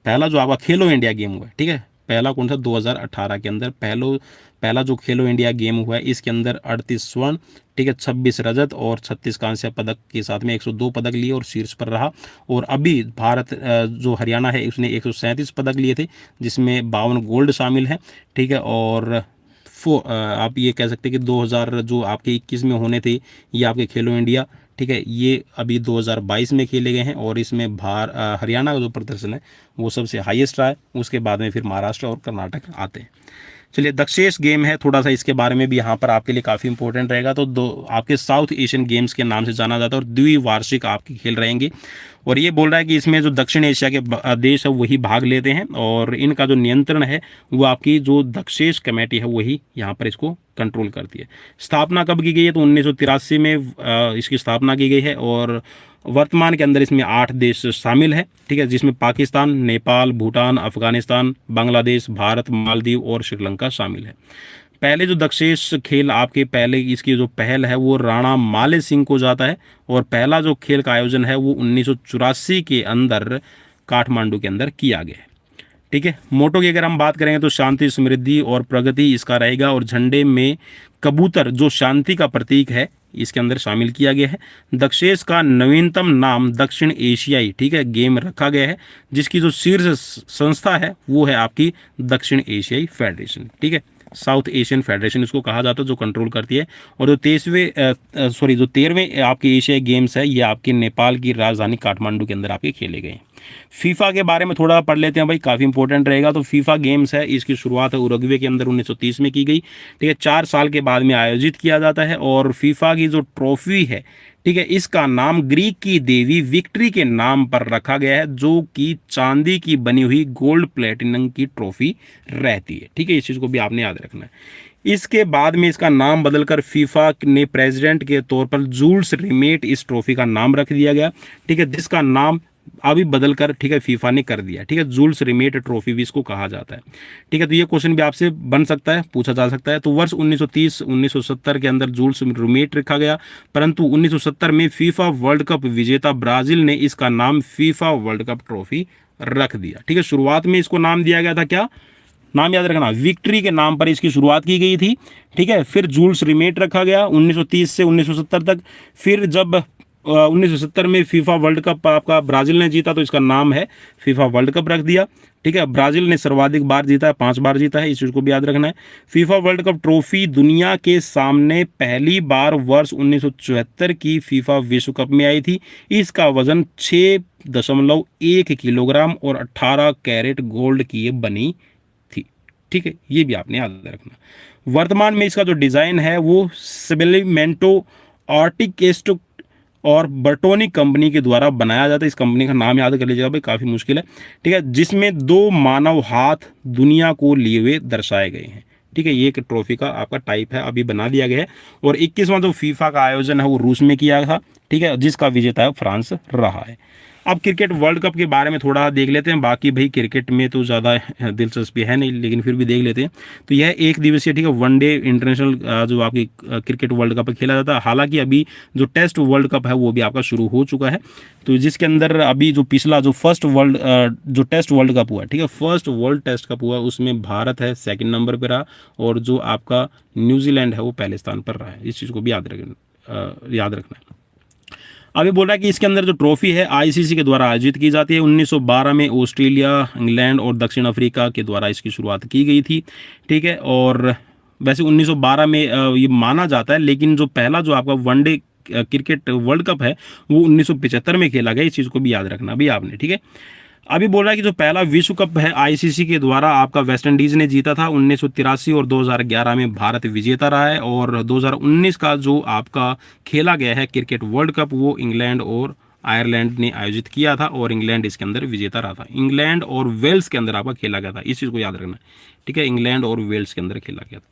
पहला जो आपका खेलो इंडिया गेम हुआ है, ठीक है, पहला कौन सा, 2018 के अंदर पहला जो खेलो इंडिया गेम हुआ है, इसके अंदर 38 स्वर्ण, ठीक है, 26 रजत और 36 कांस्य पदक के साथ में 102 पदक लिए और शीर्ष पर रहा। और अभी भारत जो हरियाणा है उसने 137 पदक लिए थे, जिसमें 52 गोल्ड शामिल है, ठीक है। और आप ये कह सकते हैं कि 2000 जो आपके 21 में होने थे ये आपके खेलो इंडिया, ठीक है, ये अभी 2022 में खेले गए हैं, और इसमें हरियाणा का जो प्रदर्शन है वो सबसे हाईएस्ट रहा है, उसके बाद में फिर महाराष्ट्र और कर्नाटक आते हैं। चलिए दक्षेश गेम है, थोड़ा सा इसके बारे में भी यहाँ पर आपके लिए काफ़ी इंपॉर्टेंट रहेगा। तो आपके साउथ एशियन गेम्स के नाम से जाना जाता है, और द्विवार्षिक आपके खेल रहेंगे, और ये बोल रहा है कि इसमें जो दक्षिण एशिया के देश है वही भाग लेते हैं, और इनका जो नियंत्रण है वो आपकी जो दक्षेश कमेटी है वही यहाँ पर इसको कंट्रोल करती है। स्थापना कब की गई है, तो 1983 में इसकी स्थापना की गई है, और वर्तमान के अंदर इसमें 8 देश शामिल है, ठीक है, जिसमें पाकिस्तान, नेपाल, भूटान, अफगानिस्तान, बांग्लादेश, भारत, मालदीव और श्रीलंका शामिल है। पहले जो दक्षेश खेल आपके पहले इसकी जो पहल है वो राणा माले सिंह को जाता है, और पहला जो खेल का आयोजन है वो 1984 के अंदर काठमांडू के अंदर किया गया है, ठीक है। मोटो की अगर हम बात करेंगे तो शांति, समृद्धि और प्रगति इसका रहेगा, और झंडे में कबूतर जो शांति का प्रतीक है इसके अंदर शामिल किया गया है। दक्षेश का नवीनतम नाम दक्षिण एशियाई, ठीक है, गेम रखा गया है, जिसकी जो शीर्ष संस्था है वो है आपकी दक्षिण एशियाई फेडरेशन, ठीक है, साउथ एशियन फेडरेशन इसको कहा जाता है, जो कंट्रोल करती है। और जो 13वें आपके एशियाई गेम्स है ये आपके नेपाल की राजधानी काठमांडू के अंदर आपके खेले गए हैं। फीफा के बारे में थोड़ा पढ़ लेते हैं भाई, काफ़ी इंपॉर्टेंट रहेगा। तो फीफा गेम्स है, इसकी शुरुआत उरुग्वे के अंदर 1930 में की गई, ठीक है। 4 साल के बाद में आयोजित किया जाता है। और फीफा की जो ट्रॉफी है, ठीक है, इसका नाम ग्रीक की देवी विक्ट्री के नाम पर रखा गया है, जो कि चांदी की बनी हुई गोल्ड प्लेटिनम की ट्रॉफी रहती है, ठीक है। इस चीज़ को भी आपने याद रखना है। इसके बाद में इसका नाम बदलकर फीफा ने प्रेसिडेंट के तौर पर जूल्स रिमेट इस ट्रॉफी का नाम रख दिया गया, ठीक है, जिसका नाम अभी बदलकर, ठीक है, फीफा ने कर दिया, ठीक है। जूल्स रिमेट ट्रॉफी भी इसको कहा जाता है, ठीक है। तो ये क्वेश्चन भी आपसे बन सकता है, पूछा जा सकता है। तो वर्ष 1930 1970 के अंदर जूल्स रिमेट रखा गया, परंतु 1970 में फीफा वर्ल्ड कप विजेता ब्राजील ने इसका नाम फीफा वर्ल्ड कप ट्रॉफी रख दिया, ठीक है। शुरुआत में इसको नाम दिया गया था क्या, नाम याद रखना, विक्ट्री के नाम पर इसकी शुरुआत की गई थी, ठीक है। फिर जूल्स रिमेट रखा गया 1930 से 1970 तक। फिर जब 1970 में फीफा वर्ल्ड कप आपका ब्राजील ने जीता, तो इसका नाम है फीफा वर्ल्ड कप रख दिया, ठीक है। ब्राजील ने सर्वाधिक बार जीता है, 5 बार जीता है, इस चीज़ को भी याद रखना है। फीफा वर्ल्ड कप ट्रॉफी दुनिया के सामने पहली बार वर्ष 1974 की फीफा विश्व कप में आई थी। इसका वजन 6.1 किलोग्राम और 18 कैरेट गोल्ड की ये बनी थी, ठीक है। ये भी आपने याद रखना। वर्तमान में इसका जो डिज़ाइन है वो सिबेलिमेंटो आर्टिकेस्टो और बर्टोनी कंपनी के द्वारा बनाया जाता है। इस कंपनी का नाम याद कर लीजिएगा भाई, काफ़ी मुश्किल है, ठीक है। जिसमें 2 मानव हाथ दुनिया को लिए हुए दर्शाए गए हैं, ठीक है। ये एक ट्रॉफी का आपका टाइप है, अभी बना दिया गया है। और 21वां जो फीफा का आयोजन है वो रूस में किया था, ठीक है, जिसका विजेता है फ्रांस रहा है। अब क्रिकेट वर्ल्ड कप के बारे में थोड़ा देख लेते हैं। बाकी भाई क्रिकेट में तो ज़्यादा दिलचस्पी है नहीं, लेकिन फिर भी देख लेते हैं। तो यह एक दिवसीय, ठीक है, वनडे इंटरनेशनल जो आपकी क्रिकेट वर्ल्ड कप खेला जाता है। हालांकि अभी जो टेस्ट वर्ल्ड कप है वो भी आपका शुरू हो चुका है। तो जिसके अंदर अभी जो पिछला जो जो टेस्ट वर्ल्ड कप हुआ, ठीक है, फर्स्ट वर्ल्ड टेस्ट कप हुआ, उसमें भारत है 2nd नंबर पर रहा, और जो आपका न्यूजीलैंड है वो पहले स्थान पर रहा है। इस चीज़ को भी याद रखना है। अभी बोल रहा है कि इसके अंदर जो ट्रॉफी है आईसीसी के द्वारा आयोजित की जाती है। 1912 में ऑस्ट्रेलिया, इंग्लैंड और दक्षिण अफ्रीका के द्वारा इसकी शुरुआत की गई थी, ठीक है। और वैसे 1912 में ये माना जाता है, लेकिन जो पहला जो आपका वनडे क्रिकेट वर्ल्ड कप है वो 1975 में खेला गया। इस चीज़ को भी याद रखना भी आपने, ठीक है। अभी बोल रहा है कि जो पहला विश्व कप है आईसीसी के द्वारा आपका वेस्ट इंडीज़ ने जीता था 1983, और 2011 में भारत विजेता रहा है। और 2019 का जो आपका खेला गया है क्रिकेट वर्ल्ड कप वो इंग्लैंड और आयरलैंड ने आयोजित किया था, और इंग्लैंड इसके अंदर विजेता रहा था। इंग्लैंड और वेल्स के अंदर आपका खेला गया था, इस चीज़ को याद रखना, ठीक है। इंग्लैंड और वेल्स के अंदर खेला गया था।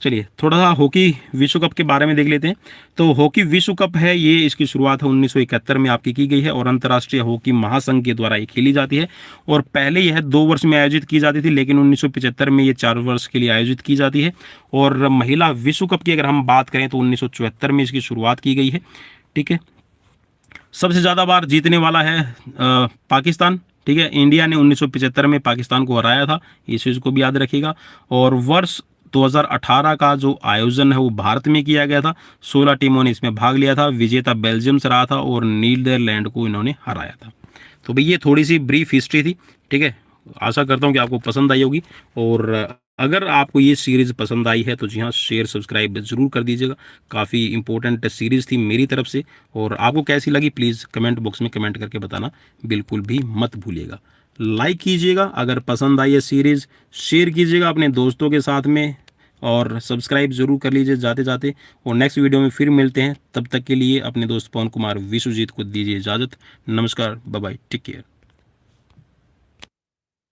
चलिए थोड़ा सा हॉकी विश्व कप के बारे में देख लेते हैं। तो हॉकी विश्व कप है ये, इसकी शुरुआत है 1971 में आपकी की गई है, और अंतर्राष्ट्रीय हॉकी महासंघ के द्वारा ये खेली जाती है। और पहले यह 2 वर्ष में आयोजित की जाती थी, लेकिन 1975 में ये 4 वर्ष के लिए आयोजित की जाती है। और महिला विश्व कप की अगर हम बात करें तो 1974 में इसकी शुरुआत की गई है, ठीक है। सबसे ज़्यादा बार जीतने वाला है पाकिस्तान, ठीक है। इंडिया ने 1975 में पाकिस्तान को हराया था, इस चीज़ को भी याद रखिएगा। और वर्ष 2018 का जो आयोजन है वो भारत में किया गया था। 16 टीमों ने इसमें भाग लिया था। विजेता बेल्जियम से रहा था और नीदरलैंड को इन्होंने हराया था। तो भाई ये थोड़ी सी ब्रीफ हिस्ट्री थी, ठीक है। आशा करता हूँ कि आपको पसंद आई होगी, और अगर आपको ये सीरीज़ पसंद आई है तो जी हाँ, शेयर सब्सक्राइब ज़रूर कर दीजिएगा। काफ़ी इंपॉर्टेंट सीरीज़ थी मेरी तरफ से, और आपको कैसी लगी प्लीज़ कमेंट बॉक्स में कमेंट करके बताना बिल्कुल भी मत भूलिएगा। लाइक कीजिएगा अगर पसंद आई है सीरीज़, शेयर कीजिएगा अपने दोस्तों के साथ में, और सब्सक्राइब ज़रूर कर लीजिए जाते जाते। और नेक्स्ट वीडियो में फिर मिलते हैं, तब तक के लिए अपने दोस्त पवन कुमार विश्वजीत को दीजिए इजाज़त। नमस्कार, बाय बाय, टेक केयर।